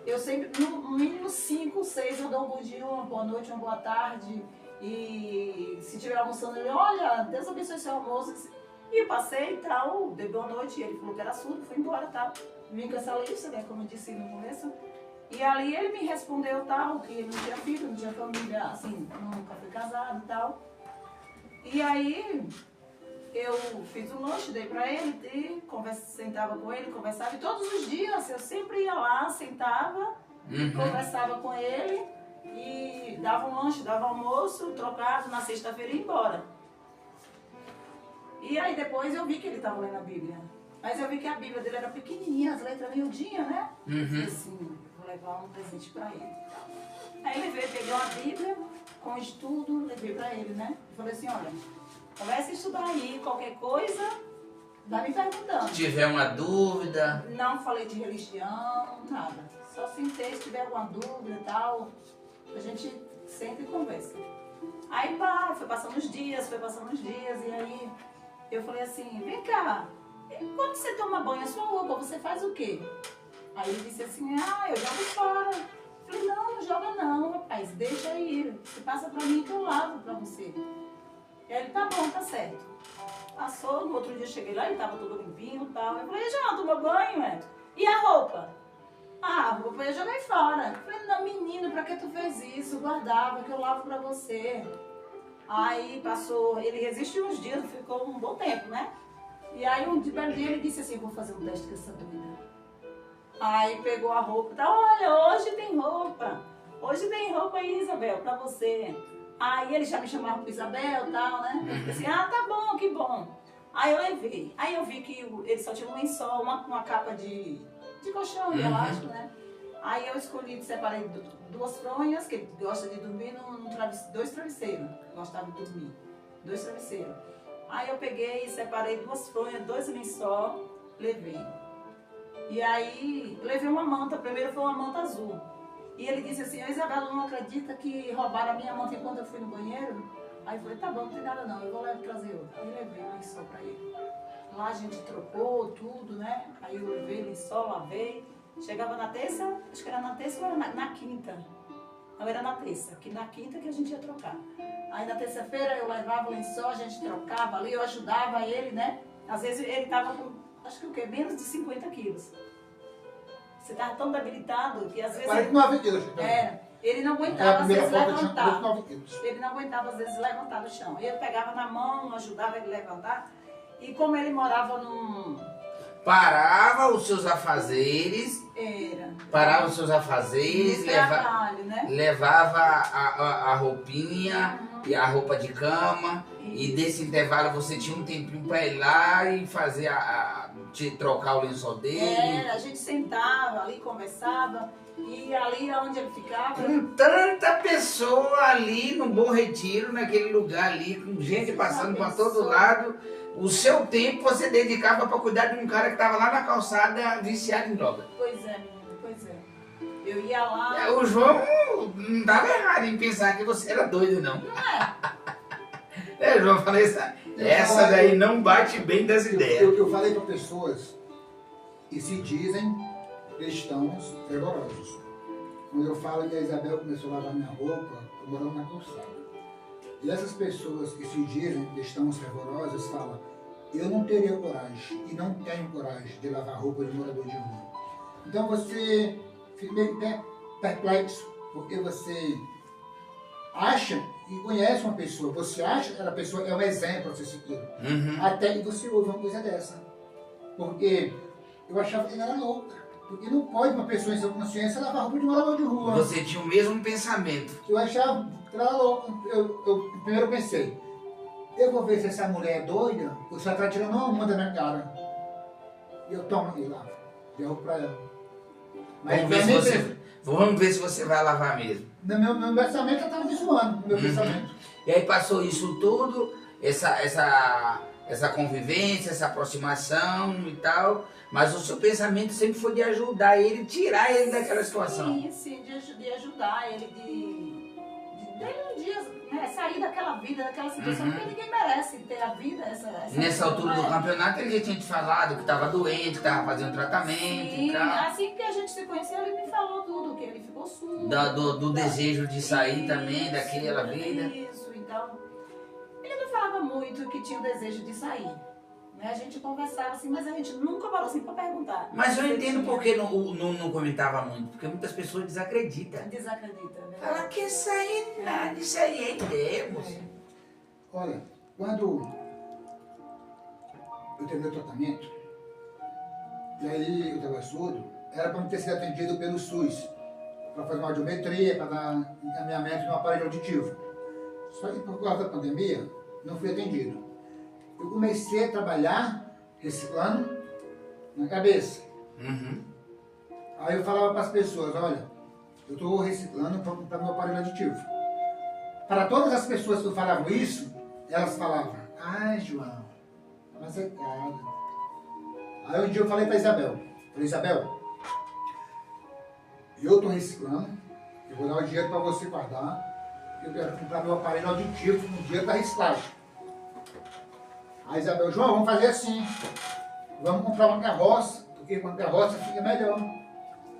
eu sempre, no mínimo 5, 6, eu dou um bom dia, uma boa noite, uma boa tarde. E se tiver almoçando, ele, olha, Deus abençoe seu almoço. E eu passei e tal, dei boa noite, e ele falou que era surdo, fui embora e tal. Vim com essa lista, né, como eu disse no começo. E ali ele me respondeu tal, que ele não tinha filho, não tinha família, assim, nunca foi casado e tal. E aí eu fiz um lanche, dei pra ele, e sentava com ele, conversava. E todos os dias eu sempre ia lá, sentava, conversava com ele, e dava um lanche, dava almoço, trocava na sexta-feira e ia embora. E aí depois eu vi que ele estava lendo a Bíblia. Mas eu vi que a Bíblia dele era pequenininha, as letras miudinhas, né? Eu falei assim, vou levar um presente pra ele. Aí ele veio, peguei uma Bíblia com estudo, levei pra ele, né? Eu falei assim, olha, comece a estudar aí, qualquer coisa, vai me perguntando. Se tiver uma dúvida... Não falei de religião, nada. Só sentei, se tiver alguma dúvida e tal, a gente senta e conversa. Aí pá, foi passando os dias, e aí eu falei assim, vem cá, quando você toma banho, a sua roupa, você faz o quê? Aí ele disse assim, eu jogo fora. Eu falei, não joga não, rapaz, deixa aí, você passa pra mim que eu lavo pra você. E aí ele, tá bom, tá certo. Passou, no outro dia eu cheguei lá, ele tava todo limpinho e tal. Eu falei, já tomou banho, E a roupa? A roupa eu joguei fora. Eu falei, não, menino, pra que tu fez isso? Guardava, que eu lavo pra você. Aí passou, ele resistiu uns dias, ficou um bom tempo, né? E aí um dia ele disse assim, vou fazer um teste com essa doida. Aí pegou a roupa e tal, olha, hoje tem roupa. Hoje tem roupa aí, Isabel, pra você. Aí ele já me chamava pro Isabel e tal, né? Eu disse assim, tá bom, que bom. Aí eu levei. Aí eu vi que ele só tinha um lençol, uma capa de colchão, de elástico, né? Aí eu escolhi, separei 2 fronhas, que ele gosta de dormir dois travesseiros. Gostava de dormir. 2 travesseiros. Aí eu peguei e separei 2 fronhas, 2 lençol, levei. E aí levei uma manta, primeiro foi uma manta azul. E ele disse assim, Isabela, não acredita que roubaram a minha manta enquanto eu fui no banheiro? Aí eu falei, tá bom, não tem nada não, eu vou trazer outra. Aí levei o lençol pra ele. Lá a gente trocou tudo, né? Aí eu levei o lençol, lavei. Chegava na terça, acho que era na terça ou era na quinta. Não, era na terça, que na quinta que a gente ia trocar. Aí na terça-feira eu levava o lençol, a gente trocava ali, eu ajudava ele, né? Às vezes ele tava com, acho que o quê? Menos de 50 quilos. Você tava tão debilitado que às vezes... 49 quilos. Ele não aguentava, às vezes, levantar. 49 quilos. Ele não aguentava, às vezes, levantar do chão. Eu pegava na mão, ajudava ele a levantar. E como ele morava num... Parava os seus afazeres. Parava os seus afazeres. Trabalho, né? Levava a roupinha e a roupa de cama. E desse intervalo você tinha um tempinho para ir lá e fazer trocar o lençol dele. A gente sentava ali, conversava. E ali onde ele ficava... Com tanta pessoa ali no Bom Retiro, naquele lugar ali, com gente passando para todo lado. O seu tempo você dedicava para cuidar de um cara que estava lá na calçada viciado em droga. Pois é, menino, pois é. Eu ia lá... O João não estava errado em pensar que você era doido, não. João, eu falei essa daí não bate bem das ideias. Eu falei para pessoas que se dizem cristãos fervorosos. Quando eu falo que a Isabel começou a lavar minha roupa, eu morava na calçada. E essas pessoas que se dizem cristãos fervorosos falam, eu não teria coragem e não tenho coragem de lavar roupa de morador de rua. Então você fica meio perplexo, porque você acha e conhece uma pessoa, você acha que aquela pessoa é um exemplo a ser seguido. Até que você ouve uma coisa dessa. Porque eu achava que ele era louca. Porque não pode uma pessoa em sua consciência lavar roupa de morador de rua. Você tinha o mesmo pensamento. Eu achava que ela era louca. Eu primeiro pensei, eu vou ver se essa mulher é doida, ou se ela está tirando uma da minha cara. E eu tomo e lavo. Deu pra ela. Mas vamos ver se você vai lavar mesmo. No meu pensamento, ela estava me zoando, no meu pensamento. E aí passou isso tudo, essa convivência, essa aproximação e tal, mas o seu pensamento sempre foi de ajudar ele, tirar ele daquela situação. Sim, de ajudar ele, de dele um dia, né, sair daquela vida, daquela situação, porque ninguém merece ter a vida, essa Nessa altura do campeonato ele já tinha te falado que estava doente, que estava fazendo tratamento Sim, e tal. assim que a gente se conheceu, ele me falou tudo, que ele ficou surdo. Do desejo de sair também daquela vida. Isso, então. Ele não falava muito que tinha o desejo de sair. Né? A gente conversava assim, mas a gente nunca parou assim pra perguntar. Mas eu entendo por que não comentava muito, porque muitas pessoas desacreditam. Desacredita, né? Ela quer sair nada, isso aí é Deus. Olha, quando eu terminei o tratamento, e aí eu estava surdo, era para me ter sido atendido pelo SUS, para fazer uma audiometria, para dar encaminhamento no aparelho auditivo. Só que por causa da pandemia, não fui atendido. Eu comecei a trabalhar reciclando na cabeça. Aí eu falava para as pessoas, olha, eu estou reciclando para comprar meu aparelho auditivo. Para todas as pessoas que eu falava isso, elas falavam, ai João, mas é caro. Aí um dia eu falei para Isabel, Isabel, eu estou reciclando, eu vou dar o dinheiro para você guardar, eu quero comprar meu aparelho auditivo no dia da reciclagem. Aí Isabel, João, vamos fazer assim, vamos comprar uma carroça, porque com a carroça fica melhor.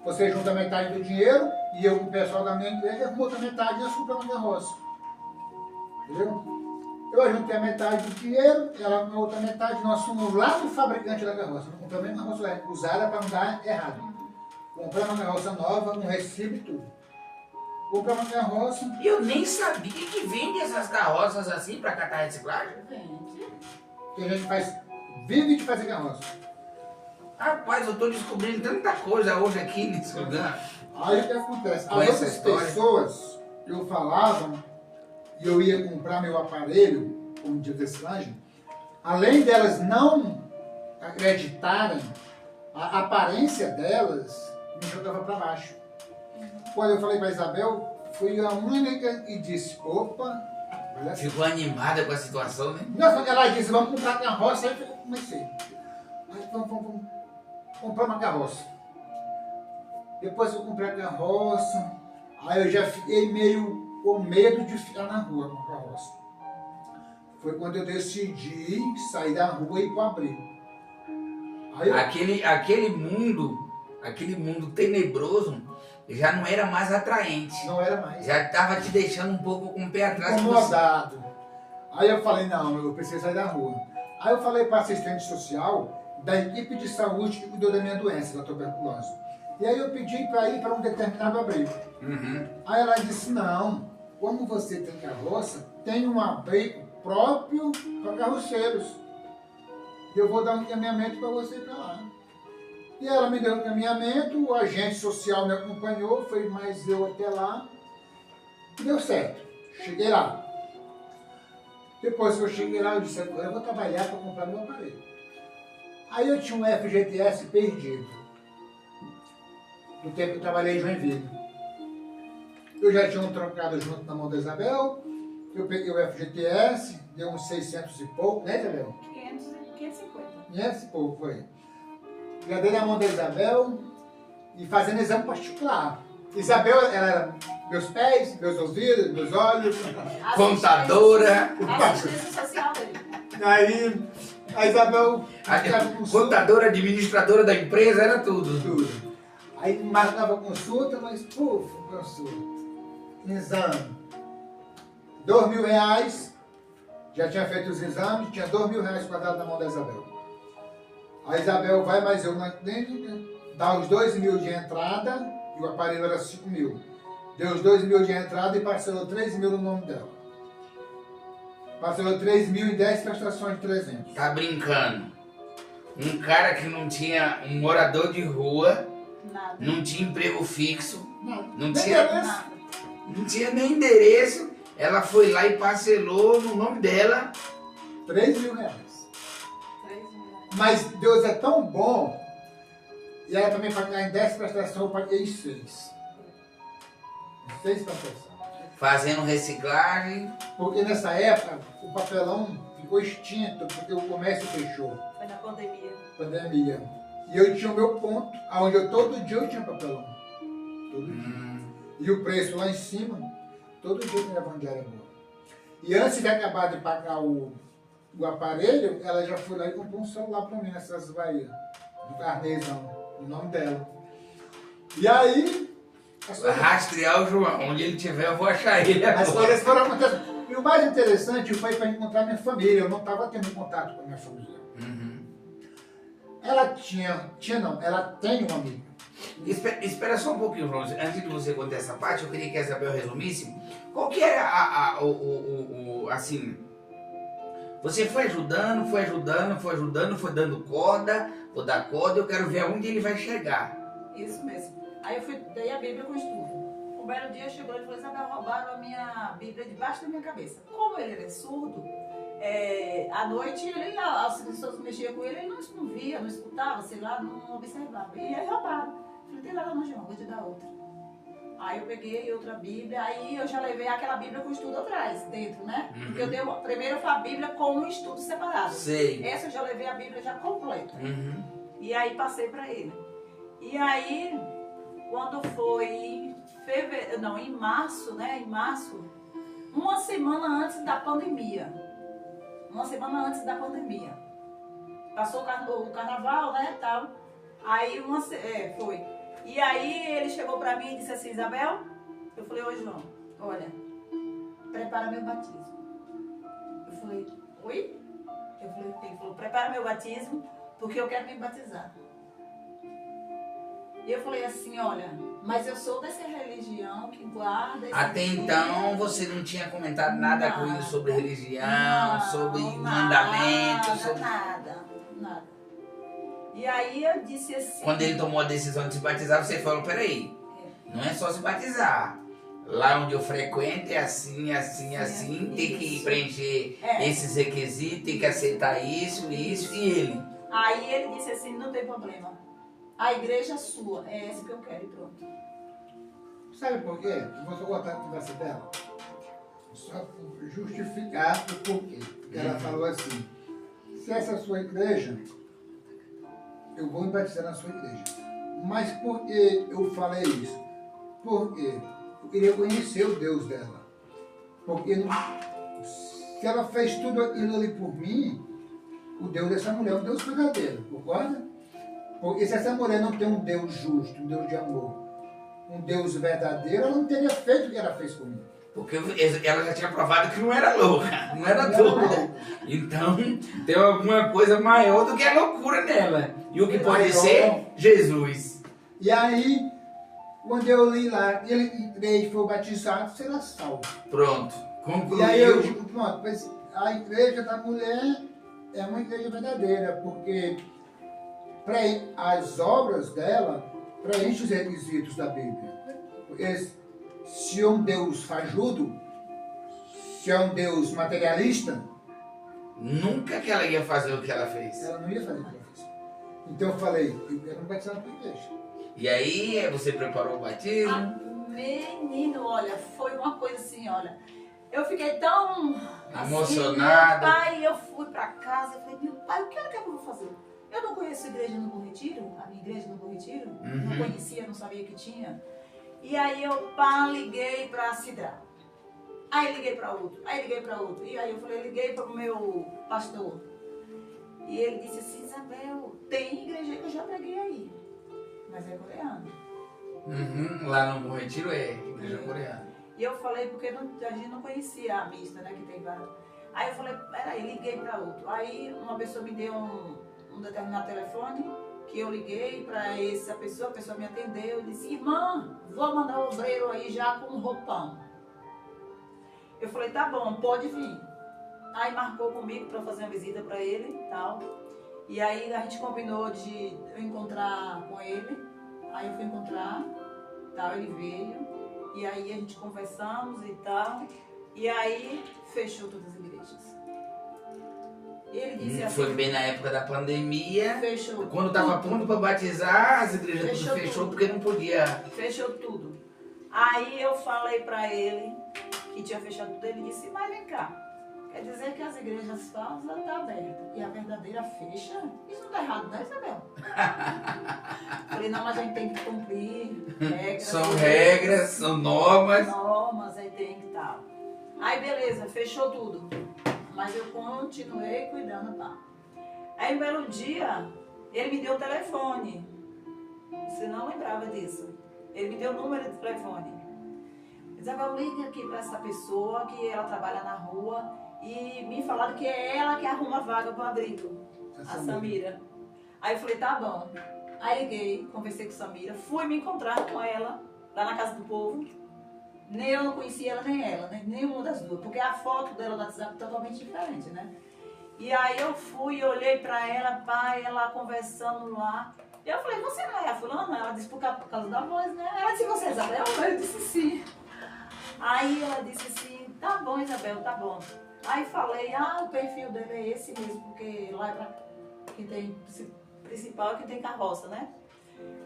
Você junta metade do dinheiro e eu com o pessoal da minha empresa com outra metade e nós compramos uma carroça. Entendeu? Eu juntei a metade do dinheiro, ela com a outra metade, nós fomos lá no fabricante da carroça. Não compramos uma carroça usada para não dar errado. Compramos uma carroça nova, com recibo e tudo. Compramos uma carroça. E eu nem sabia que vende essas carroças assim para catar reciclagem. Vende. Que a gente vive de fazer carroça. Rapaz, eu tô descobrindo tanta coisa hoje aqui nesse lugar. Aí o que acontece? Com As essa outras história. pessoas que eu falava, e eu ia comprar meu aparelho, como dia desse anjo, além delas não acreditarem, a aparência delas me jogava para baixo. Quando eu falei para Isabel, fui a única que disse, opa, olha assim. Ficou animada com a situação, né? Nossa, ela disse, vamos comprar carroça, aí eu comecei. Aí vamos comprar uma carroça. Depois eu comprei a carroça, aí eu já fiquei meio com medo de ficar na rua com a carroça. Foi quando eu decidi sair da rua e ir para o abrigo. Aí Aquele mundo tenebroso já não era mais atraente. não era mais. Já estava te deixando um pouco com o pé atrás. Incomodado. Aí eu falei, não, eu preciso sair da rua. Aí eu falei para a assistente social da equipe de saúde que cuidou da minha doença, da tuberculose. E aí eu pedi para ir para um determinado abrigo. Aí ela disse, não, como você tem carroça, tem um abrigo próprio para carroceiros. E eu vou dar um encaminhamento para você ir para lá. E ela me deu um encaminhamento, o agente social me acompanhou, foi mais eu até lá. E deu certo, cheguei lá. Depois que eu cheguei lá, eu disse, agora eu vou trabalhar para comprar meu aparelho. Aí eu tinha um FGTS perdido, no tempo que eu trabalhei em Joinville. Eu já tinha um trocado junto na mão da Isabel, eu peguei o FGTS, deu uns 600 e pouco, né Isabel? 550. 500 e pouco, foi. Já dei na mão da Isabel e fazendo exame particular. Isabel, ela era meus pés, meus ouvidos, meus olhos. Contadora. Assistência social dele. Aí a Isabel... Contadora, administradora da empresa, era tudo. Tudo. Aí marcava consulta, mas puf, consulta. Exame. R$2.000, já tinha feito os exames, tinha R$2.000 guardado na mão da Isabel. A Isabel vai mais eu na clínica, dá os 2.000 de entrada, e o aparelho era 5.000. Deu os 2.000 de entrada e parcelou 3.000 no nome dela. Parcelou 3.000 em 10 prestações de 300. Tá brincando. Um cara que não tinha, um morador de rua, Nada. não tinha emprego fixo, Não, não nem tinha, endereço. Nada. não tinha nem endereço, ela foi lá e parcelou no nome dela. R$3.000. 3.000. Mas Deus é tão bom, e ela também pagar em 10 prestações, eu paguei 6. 6 prestações. Fazendo reciclagem. Porque nessa época o papelão ficou extinto, porque o comércio fechou, Foi na pandemia. pandemia. E eu tinha o meu ponto, onde todo dia eu tinha papelão. Todo dia. E o preço lá em cima. Todo dia tem evangelho boa. E antes de acabar de pagar o aparelho, ela já foi lá e comprou um celular pra mim nessas Bahia. Do Carnezão, o nome dela. E aí... Rastrear o João. Onde ele estiver, eu vou achar ele agora. As coisas foram acontecendo. E o mais interessante foi para encontrar minha família. Eu não estava tendo contato com a minha família. Uhum. Ela ela tem uma amiga. Espera só um pouquinho, João. Antes de você contar essa parte, eu queria que a Isabel resumisse. Qual que era assim... Você foi ajudando, foi dando corda, vou dar corda, eu quero ver aonde ele vai chegar. Isso mesmo. Aí eu dei a Bíblia com estudo. Um belo dia chegou ele e falou: Isabel, roubaram a minha Bíblia debaixo da minha cabeça. Como ele era surdo, à noite as pessoas mexiam com ele, ele não via, não escutava, sei lá, não observava. E aí roubaram. Eu falei: tem nada não, João, vou te dar outra. Aí eu peguei outra Bíblia, aí eu já levei aquela Bíblia com estudo atrás, dentro, né? Uhum. Porque eu dei primeiro foi a Bíblia com um estudo separado. Sei. Essa eu já levei a Bíblia já completa. Uhum. E aí passei para ele. E aí, quando foi em março, né? Em março, uma semana antes da pandemia. Passou o carnaval, né? Tal. Aí foi. E aí ele chegou pra mim e disse assim: Isabel, eu falei: oi, João, olha, prepara meu batismo. Eu falei: oi? Ele falou: prepara meu batismo, porque eu quero me batizar. E eu falei assim: olha, mas eu sou dessa religião que guarda esse Até dia. então você não tinha comentado nada com ele sobre religião, sobre mandamentos, Nada. E aí eu disse assim... Quando ele tomou a decisão de se batizar, você falou: peraí, não é só se batizar. Lá onde eu frequento é assim, tem que preencher esses requisitos, tem que aceitar isso e ele. Aí ele disse assim: não tem problema. A igreja é sua, é essa que eu quero e pronto. Sabe por quê? Eu vou só botar a conversa dela. Só por justificar o porquê. Porque ela falou assim: se essa é a sua igreja, eu vou me batizar na sua igreja. Mas por que eu falei isso? Porque eu queria conhecer o Deus dela. Porque se ela fez tudo aquilo ali por mim, o Deus dessa mulher é um Deus verdadeiro, concorda? Porque se essa mulher não tem um Deus justo, um Deus de amor, um Deus verdadeiro, ela não teria feito o que ela fez comigo. Porque ela já tinha provado que não era louca, não era doida. Então tem alguma coisa maior do que a loucura nela. E o que pode ser? Jesus. E aí, quando eu li lá, ele entrei e foi batizado, será salvo. Pronto, concluiu. E aí eu digo: pronto, mas a igreja da mulher é uma igreja verdadeira, porque as obras dela preenchem os requisitos da Bíblia. Porque se é um Deus fajudo, se é um Deus materialista, nunca que ela ia fazer o que ela fez. ela não ia fazer o que ela fez. Então eu falei: eu quero me batizar na tua igreja. E aí você preparou o batismo? Menino, olha, foi uma coisa assim, olha. Eu fiquei tão emocionada. Meu pai, eu fui pra casa, eu falei: meu pai, o que eu vou fazer? Eu não conheço a igreja no Bom Retiro, a minha igreja no Bom Retiro, não conhecia, não sabia que tinha. E aí eu liguei pra Cidra. Aí liguei pra outro. E aí eu falei: liguei pro meu pastor. E ele disse assim: Isabel, tem igreja que eu já preguei aí, mas é coreano. Lá no Bom Retiro é igreja coreana. E eu falei, porque a gente não conhecia a mista, né, que tem várias. Aí eu falei: peraí, liguei pra outro. Aí uma pessoa me deu um determinado telefone, que eu liguei pra a pessoa me atendeu e disse: irmã, vou mandar o obreiro aí já com um roupão. Eu falei: tá bom, pode vir. Aí marcou comigo pra fazer uma visita pra ele e tal. E aí a gente combinou de eu encontrar com ele. Aí eu fui encontrar, tal, ele veio. E aí a gente conversamos e tal. E aí fechou todas as igrejas. Ele disse assim: foi bem na época da pandemia. Fechou. Quando estava pronto para batizar, as igrejas tudo fechou porque não podia. Fechou tudo. Aí eu falei para ele que tinha fechado tudo. Ele disse: mas vem cá, quer dizer que as igrejas falsas estão abertas e a verdadeira fecha? Isso não está errado, né, Isabel? Falei: não, mas a gente tem que cumprir regras. São regras, são normas. Normas, aí tem que estar Aí beleza, fechou tudo. Mas eu continuei cuidando, tá? Aí um belo dia, ele me deu o telefone. Você não lembrava disso. Ele me deu o número de telefone. Isabel, liga aqui pra essa pessoa que ela trabalha na rua e me falaram que é ela que arruma vaga pro abrigo. A Samira. Aí eu falei, tá bom. Aí liguei, conversei com a Samira, fui me encontrar com ela lá na Casa do Povo. Nem eu não conhecia ela, nem ela, nenhuma das duas, porque a foto dela no WhatsApp é totalmente diferente, né? E aí eu fui, olhei pra ela, pai, ela conversando lá. E eu falei, você não é a fulana? Ela disse, por causa da voz, né? Ela disse, você é Isabel? Eu disse, sim. Aí ela disse assim, tá bom, Isabel, tá bom. Aí falei, o perfil dele é esse mesmo, porque lá é pra quem tem principal, que tem carroça, né?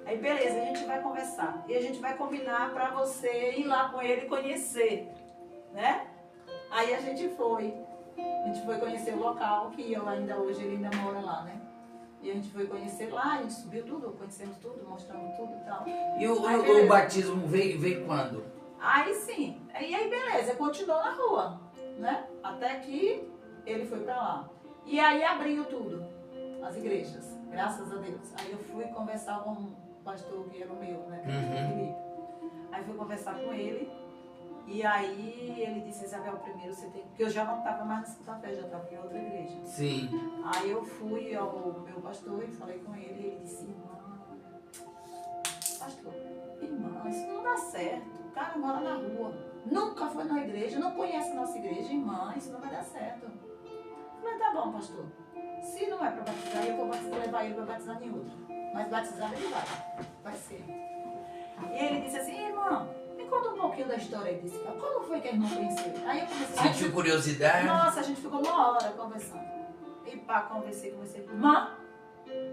Aí beleza, a gente vai conversar. E a gente vai combinar pra você ir lá com ele e conhecer, né? Aí a gente foi. A gente foi conhecer o local, que eu ainda hoje, ele ainda mora lá, né? E a gente foi conhecer lá, a gente subiu tudo, conhecemos tudo, mostramos tudo e tal. E o batismo veio quando? Aí sim, e aí beleza, continuou na rua, né? Até que ele foi pra lá. E aí abriu tudo, as igrejas, graças a Deus. Aí eu fui conversar com um pastor que era o meu, né? Felipe. Aí fui conversar com ele, e aí ele disse, Isabel, primeiro você tem... Porque eu já não estava mais na Santa Fé, já estava em outra igreja. Sim. Aí eu fui ao meu pastor e falei com ele, e ele disse, pastor, irmã, isso não dá certo. O cara mora na rua, nunca foi na igreja, não conhece a nossa igreja, irmã, isso não vai dar certo. Eu falei, tá bom, pastor. Se não é para batizar, eu vou levar ele para batizar em outra. Mas batizar ele vai ser. E ele disse assim, irmã, me conta um pouquinho da história aí desse cara. Como foi que a irmã conheceu? Aí eu comecei a... Sentiu curiosidade? Nossa, a gente ficou uma hora conversando. E pá, conversei. Irmã,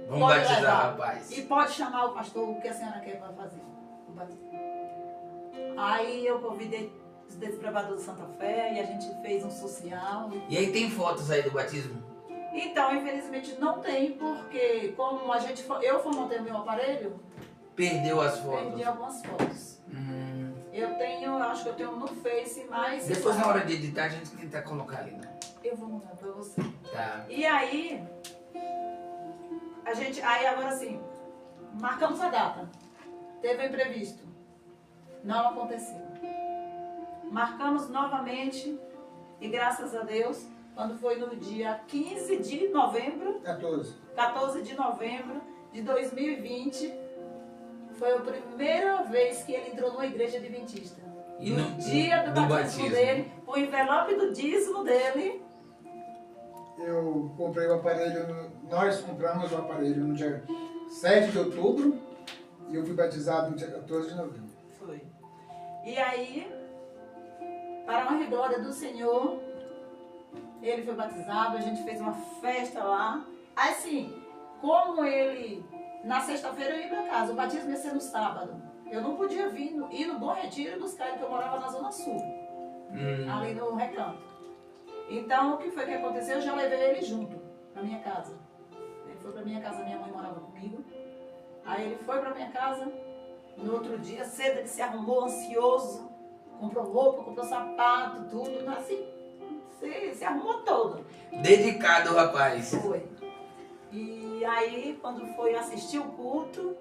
vamos batizar, levar. rapaz. E pode chamar o pastor, o que a senhora quer para fazer. O batismo. Aí eu convidei os desbravadores de Santa Fé e a gente fez um social. E aí tem fotos aí do batismo? Então, infelizmente não tem, porque como eu formatei meu aparelho, Perdeu as fotos? perdi algumas fotos. Acho que eu tenho no Face, mas... Depois na hora de editar a gente tenta colocar ali, né? Eu vou mandar pra você. Tá. E aí, aí agora sim, marcamos a data. Teve um imprevisto. Não aconteceu. Marcamos novamente e graças a Deus, quando foi no dia 15 de novembro, 14 de novembro de 2020, foi a primeira vez que ele entrou numa igreja adventista. E no dia do batismo dele, o envelope do dízimo dele. Eu comprei o aparelho, nós compramos o aparelho no dia 7 de outubro e eu fui batizado no dia 14 de novembro. Foi. E aí, para a honra e glória do Senhor, ele foi batizado, a gente fez uma festa lá. Assim, como ele, na sexta-feira eu ia para casa, o batismo ia ser no sábado. Eu não podia ir no Bom Retiro buscar ele, porque eu morava na Zona Sul, ali no Recanto. Então, o que foi que aconteceu? Eu já levei ele junto para minha casa. Ele foi para minha casa, minha mãe morava comigo. Aí ele foi para minha casa. No outro dia, cedo, ele se arrumou ansioso, comprou roupa, comprou sapato, tudo, assim, se arrumou todo. Dedicado, rapaz. Foi. E aí, quando foi assistir o culto,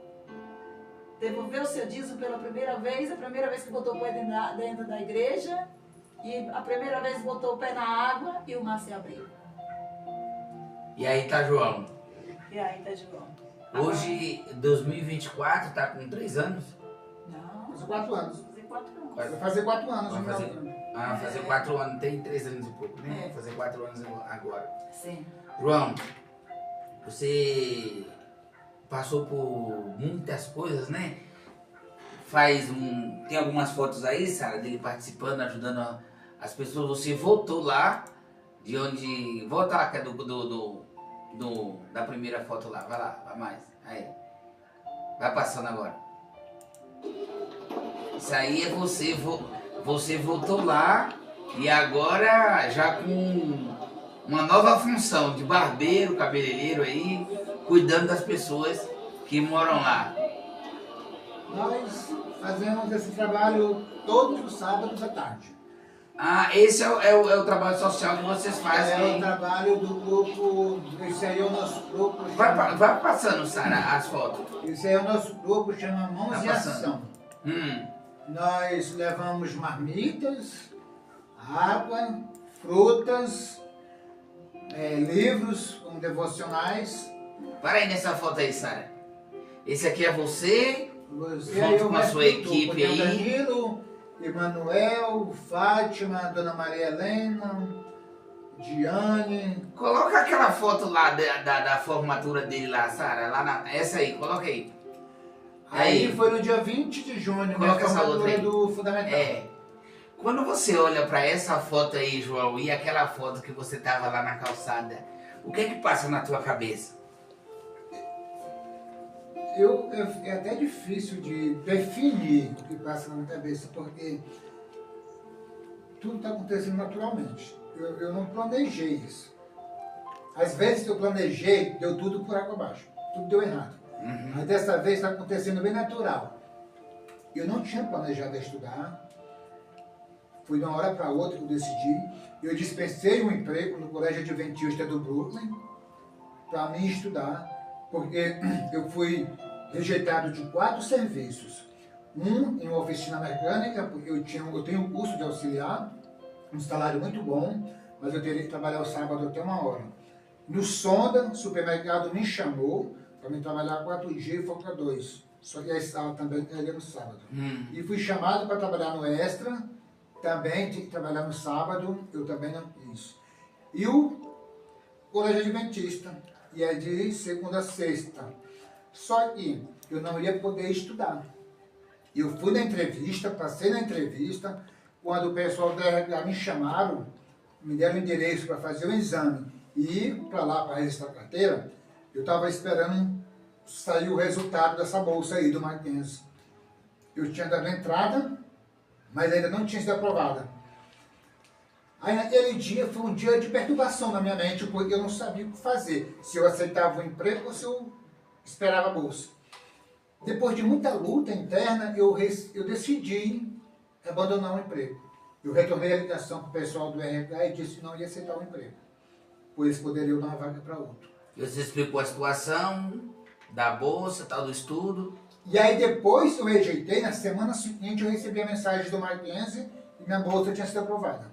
devolveu o seu dízimo pela primeira vez, a primeira vez que botou o pé dentro da igreja, e a primeira vez botou o pé na água e o mar se abriu. E aí tá João. E aí tá João. Hoje, 2024, tá com 3 anos? Não. Fazer 4 anos. Fazer 4 anos. Vai fazer 4 anos. Vai fazer 4 anos, tem 3 anos e pouco, né? Vai fazer 4 anos agora. Sim. João, você passou por muitas coisas, né? Tem algumas fotos aí, Sara, dele participando, ajudando as pessoas. Você voltou lá, de onde... Volta lá, que é da primeira foto lá. Vai lá, vai mais. Aí. Vai passando agora. Isso aí é você. Você voltou lá e agora já com uma nova função de barbeiro, cabeleireiro aí, cuidando das pessoas que moram lá. Nós fazemos esse trabalho todos os sábados à tarde. Ah, esse é o trabalho social que vocês fazem. É o trabalho do grupo, esse aí é o nosso grupo. Vai passando, Sara, as fotos. Esse aí é o nosso grupo, chama Mãos Tá em passando. Ação. Hum. Nós levamos marmitas, água, frutas, livros como devocionais. Para aí nessa foto aí, Sara. Esse aqui é você, Você junto aí, com a sua equipe tem o aí. Danilo, Emanuel, Fátima, Dona Maria Helena, Diane. Coloca aquela foto lá da formatura dele lá, Sara. Essa aí, coloca aí. Aí foi no dia 20 de junho, Coloca essa outra formatura aí. do Fundamental. É. Quando você olha para essa foto aí, João, e aquela foto que você tava lá na calçada, o que é que passa na tua cabeça? É até difícil de definir o que passa na minha cabeça, porque tudo está acontecendo naturalmente. Eu não planejei isso. Às vezes que eu planejei, deu tudo por água abaixo. Tudo deu errado. Mas dessa vez está acontecendo bem natural. Eu não tinha planejado estudar. Foi de uma hora para outra que eu decidi. Eu dispensei um emprego no Colégio Adventista do Brooklyn para mim estudar, porque eu fui rejeitado de 4 serviços. Um em uma oficina mecânica, porque eu tenho um curso de auxiliar, um salário muito bom, mas eu teria que trabalhar o sábado até 1h. No Sonda, supermercado me chamou para me trabalhar 4 dias e folga 2. Só que a sala também era no sábado. E fui chamado para trabalhar no Extra, também tinha que trabalhar no sábado, eu também não quis. E o Colégio Adventista, e é de segunda a sexta. Só que eu não ia poder estudar. Eu fui na entrevista, passei na entrevista, quando o pessoal da RH me chamaram, me deram o endereço para fazer o exame e ir para lá para registrar a carteira, eu estava esperando sair o resultado dessa bolsa aí do Mackenzie. Eu tinha dado entrada, mas ainda não tinha sido aprovada. Aí naquele dia foi um dia de perturbação na minha mente, porque eu não sabia o que fazer, se eu aceitava o emprego ou se eu esperava a bolsa. Depois de muita luta interna, eu decidi abandonar o emprego. Eu retornei a ligação para o pessoal do RH e disse que não ia aceitar o emprego, pois poderia dar uma vaga para outro. Você explicou a situação da bolsa, tal, do estudo. E aí depois eu rejeitei, na semana seguinte eu recebi a mensagem do Mackenzie e minha bolsa tinha sido aprovada.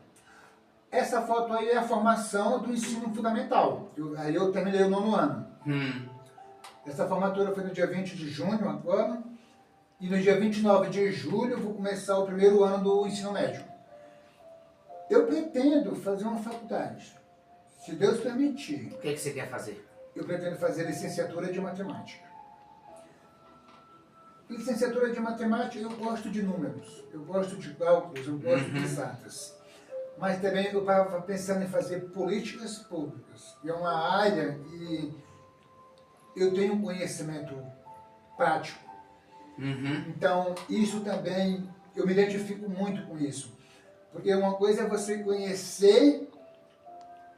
Essa foto aí é a formação do ensino fundamental. Aí eu terminei o 9º ano. Essa formatura foi no dia 20 de junho agora. E no dia 29 de julho eu vou começar o 1º ano do ensino médio. Eu pretendo fazer uma faculdade, se Deus permitir. O que é que você quer fazer? Eu pretendo fazer licenciatura de matemática. Licenciatura de matemática, eu gosto de números, eu gosto de cálculos, eu gosto de exatas. Mas também eu estava pensando em fazer políticas públicas. É uma área que eu tenho conhecimento prático. Então, isso também, eu me identifico muito com isso. Porque uma coisa é você conhecer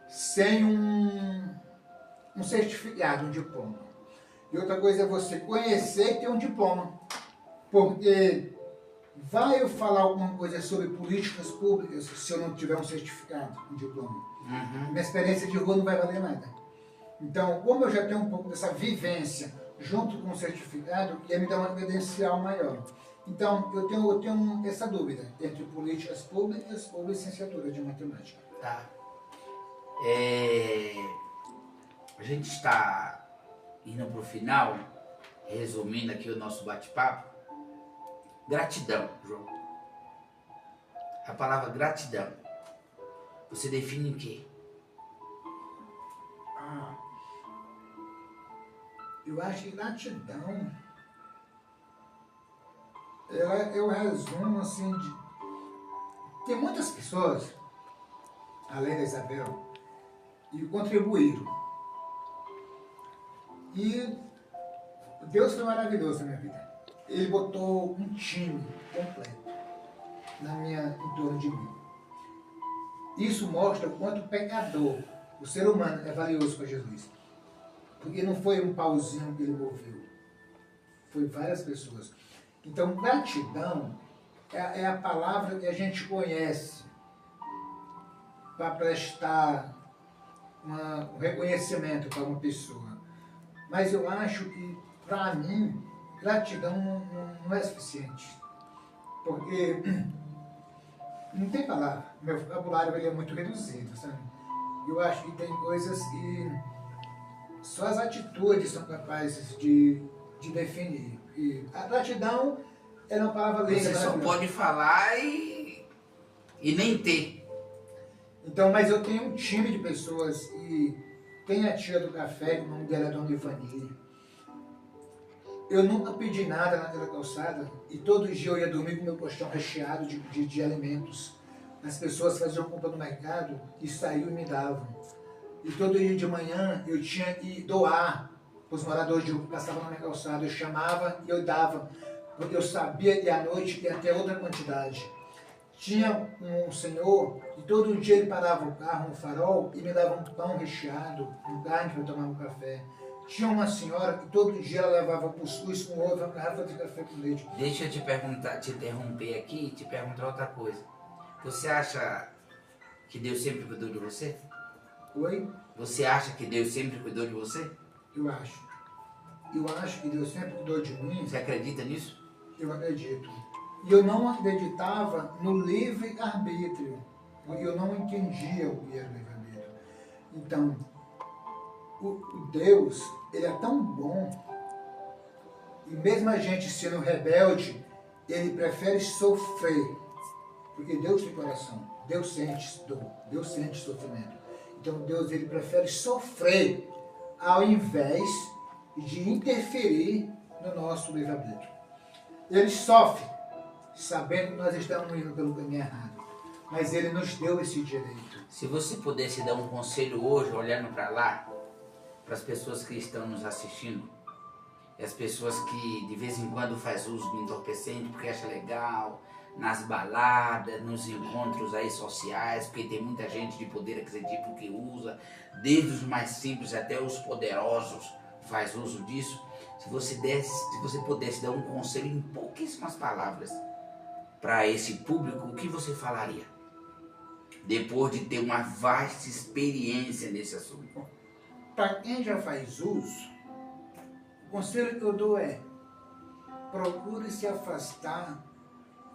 sem um certificado, um diploma. E outra coisa é você conhecer e ter um diploma. Porque vai eu falar alguma coisa sobre políticas públicas se eu não tiver um certificado, um diploma? Minha experiência de rua não vai valer nada. Então, como eu já tenho um pouco dessa vivência junto com o certificado, ia me dar uma credencial maior. Então, eu tenho essa dúvida entre políticas públicas ou licenciatura de matemática. Tá. A gente está indo para o final, resumindo aqui o nosso bate-papo. Gratidão, João. A palavra gratidão, você define o quê? Eu acho que gratidão, eu resumo assim, tem muitas pessoas, além da Isabel, que contribuíram. E Deus foi maravilhoso na minha vida. Ele botou um time completo em torno de mim. Isso mostra o quanto o pecador, o ser humano, é valioso para Jesus. Porque não foi um pauzinho que ele moveu. Foi várias pessoas. Então, gratidão é a palavra que a gente conhece para prestar um reconhecimento para uma pessoa. Mas eu acho que, para mim, gratidão não é suficiente. Porque não tem palavra. Meu vocabulário ele é muito reduzido, sabe? Eu acho que tem coisas que só as atitudes são capazes de definir. E a gratidão é uma palavra leiga. Você só pode falar e nem ter. Então, mas eu tenho um time de pessoas e tem a tia do café, o nome dela é Dona Ivani. Eu nunca pedi nada naquela calçada e todo dia eu ia dormir com meu colchão recheado de alimentos. As pessoas faziam compra no mercado e saíam e me davam. E todo dia de manhã eu tinha que doar para os moradores de rua que passavam na minha calçada. Eu chamava e eu dava, porque eu sabia que à noite ia ter outra quantidade. Tinha um senhor que todo dia ele parava o carro no farol e me dava um pão recheado, um carne para eu tomar um café. Tinha uma senhora que todo dia ela levava cuscuz com ovo, uma garrafa de café com leite. Deixa eu te perguntar, te interromper aqui e te perguntar outra coisa. Você acha que Deus sempre cuidou de você? Oi? Você acha que Deus sempre cuidou de você? Eu acho. Eu acho que Deus sempre cuidou de mim. Você acredita nisso? Eu acredito. E eu não acreditava no livre-arbítrio. Eu não entendia o que era livre-arbítrio. Então, o Deus, ele é tão bom. E mesmo a gente sendo rebelde, ele prefere sofrer. Porque Deus tem coração. Deus sente dor. Deus sente sofrimento. Então, Deus, ele prefere sofrer ao invés de interferir no nosso livre-arbítrio. Ele sofre, sabendo que nós estamos indo pelo caminho errado. Mas ele nos deu esse direito. Se você pudesse dar um conselho hoje, olhando para lá, para as pessoas que estão nos assistindo, e as pessoas que de vez em quando faz uso do entorpecente porque acha legal, nas baladas, nos encontros aí sociais, porque tem muita gente de poder aquisitivo que usa, desde os mais simples até os poderosos faz uso disso. Se você pudesse dar um conselho em pouquíssimas palavras para esse público, o que você falaria? Depois de ter uma vasta experiência nesse assunto. Para quem já faz uso, o conselho que eu dou é: procure se afastar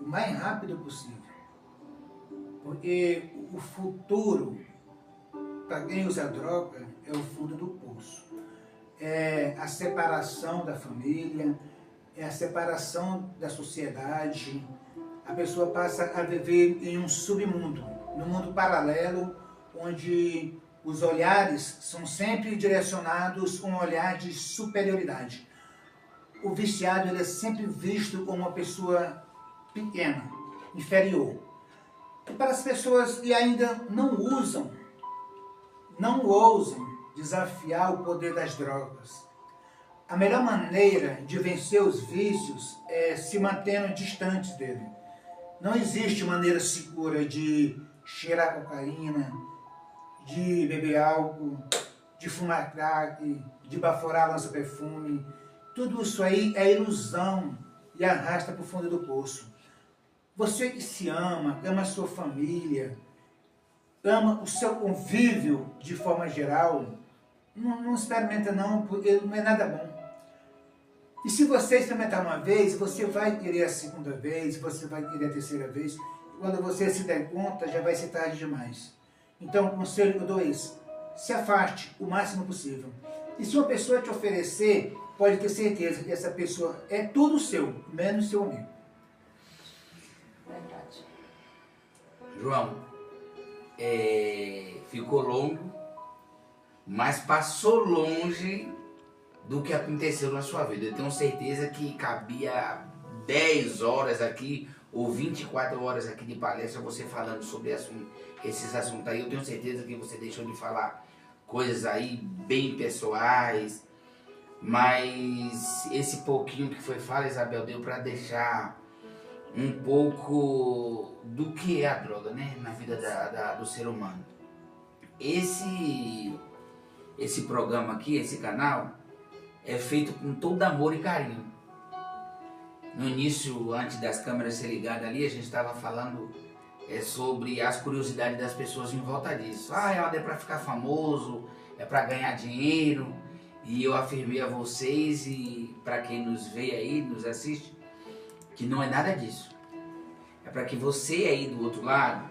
o mais rápido possível. Porque o futuro, para quem usa droga, é o fundo do poço. É a separação da família, é a separação da sociedade. A pessoa passa a viver em um submundo, num mundo paralelo, onde os olhares são sempre direcionados a um olhar de superioridade. O viciado ele é sempre visto como uma pessoa pequena, inferior. E para as pessoas que ainda não usam, não ousam desafiar o poder das drogas, a melhor maneira de vencer os vícios é se mantendo distantes dele. Não existe maneira segura de cheirar cocaína, de beber álcool, de fumar crack, de baforar lança-perfume. Tudo isso aí é ilusão e arrasta para o fundo do poço. Você que se ama a sua família, ama o seu convívio de forma geral, não experimenta não, porque não é nada bom. E se você experimentar uma vez, você vai querer a segunda vez, você vai querer a terceira vez. Quando você se der conta, já vai ser tarde demais. Então, o conselho que eu dou é esse: se afaste o máximo possível. E se uma pessoa te oferecer, pode ter certeza que essa pessoa é tudo seu, menos seu amigo. Verdade. João, ficou longo, mas passou longe do que aconteceu na sua vida. Eu tenho certeza que cabia 10 horas aqui ou 24 horas aqui de palestra você falando sobre esses assuntos aí. Eu tenho certeza que você deixou de falar coisas aí bem pessoais, mas esse pouquinho que foi fala, Isabel, deu para deixar um pouco do que é a droga, né, na vida do ser humano. Esse programa aqui, esse canal, é feito com todo amor e carinho. No início, antes das câmeras serem ligadas ali, a gente estava falando é sobre as curiosidades das pessoas em volta disso. Ah, é para ficar famoso, é para ganhar dinheiro. E eu afirmei a vocês e para quem nos vê aí, nos assiste, que não é nada disso. É para que você aí do outro lado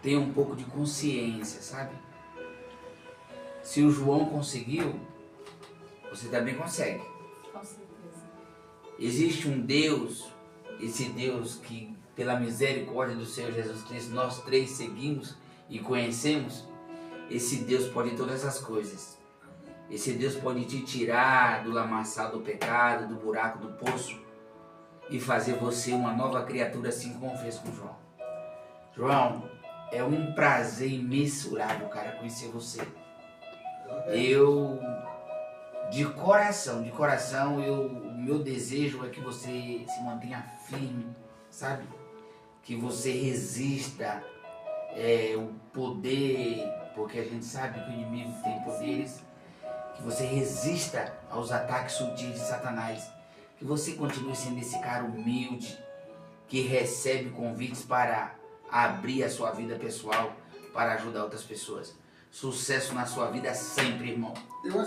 tenha um pouco de consciência, sabe? Se o João conseguiu, você também consegue. Com certeza. Existe um Deus, esse Deus que pela misericórdia do Senhor Jesus Cristo nós três seguimos e conhecemos. Esse Deus pode todas essas coisas. Esse Deus pode te tirar do lamaçal do pecado, do buraco do poço e fazer você uma nova criatura, assim como fez com João. João, é um prazer imensurável, cara, conhecer você. Eu, de coração, o meu desejo é que você se mantenha firme, sabe? Que você resista o poder, porque a gente sabe que o inimigo tem poderes. Que você resista aos ataques sutis de Satanás. Que você continue sendo esse cara humilde, que recebe convites para abrir a sua vida pessoal, para ajudar outras pessoas. Sucesso na sua vida sempre, irmão. Eu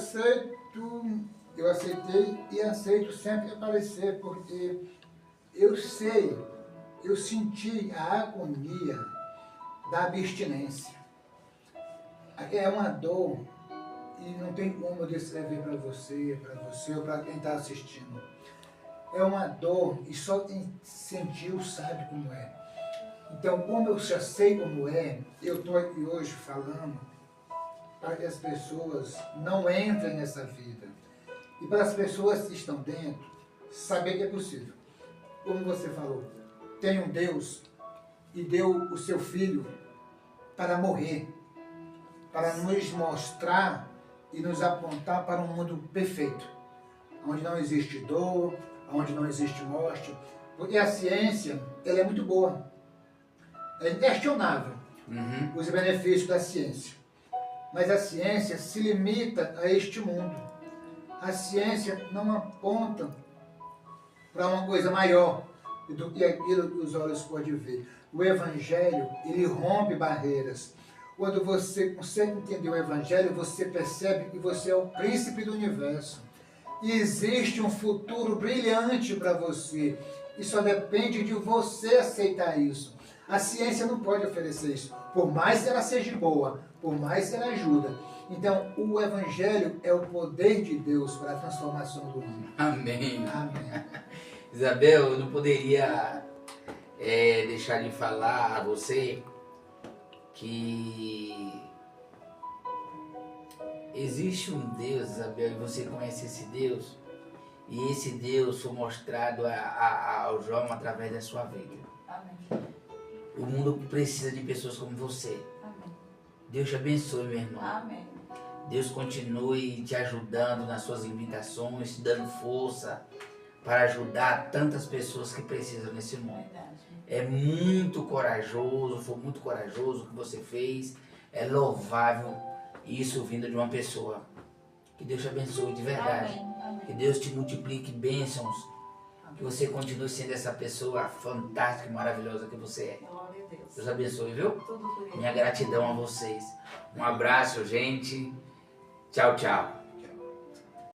aceitei e aceito sempre aparecer, porque eu senti a agonia da abstinência. É uma dor. E não tem como eu descrever para você ou para quem está assistindo. É uma dor e só quem sentiu sabe como é. Então, como eu já sei como é, eu estou aqui hoje falando para que as pessoas não entrem nessa vida. E para as pessoas que estão dentro, saber que é possível. Como você falou, tem um Deus e deu o seu Filho para morrer, para nos mostrar e nos apontar para um mundo perfeito, onde não existe dor, onde não existe morte, porque a ciência, ela é muito boa, é inquestionável os benefícios da ciência, mas a ciência se limita a este mundo, a ciência não aponta para uma coisa maior do que aquilo que os olhos podem ver. O Evangelho, ele rompe barreiras. Quando você consegue entender o Evangelho, você percebe que você é o príncipe do universo. E existe um futuro brilhante para você. E só depende de você aceitar isso. A ciência não pode oferecer isso. Por mais que ela seja boa, por mais que ela ajude. Então, o Evangelho é o poder de Deus para a transformação do mundo. Amém. Amém. Isabel, eu não poderia deixar de falar a você que existe um Deus, Isabel, e você conhece esse Deus, e esse Deus foi mostrado ao João através da sua vida. Amém. O mundo precisa de pessoas como você. Amém. Deus te abençoe, meu irmão. Amém. Deus continue te ajudando nas suas limitações, te dando força para ajudar tantas pessoas que precisam nesse mundo. Verdade. É muito corajoso, foi muito corajoso o que você fez. É louvável isso vindo de uma pessoa. Que Deus te abençoe de verdade. Amém. Amém. Que Deus te multiplique bênçãos. Que você continue sendo essa pessoa fantástica e maravilhosa que você é. Glória a Deus. Deus abençoe, viu? Tudo por ele. Minha gratidão a vocês. Um abraço, gente. Tchau, tchau.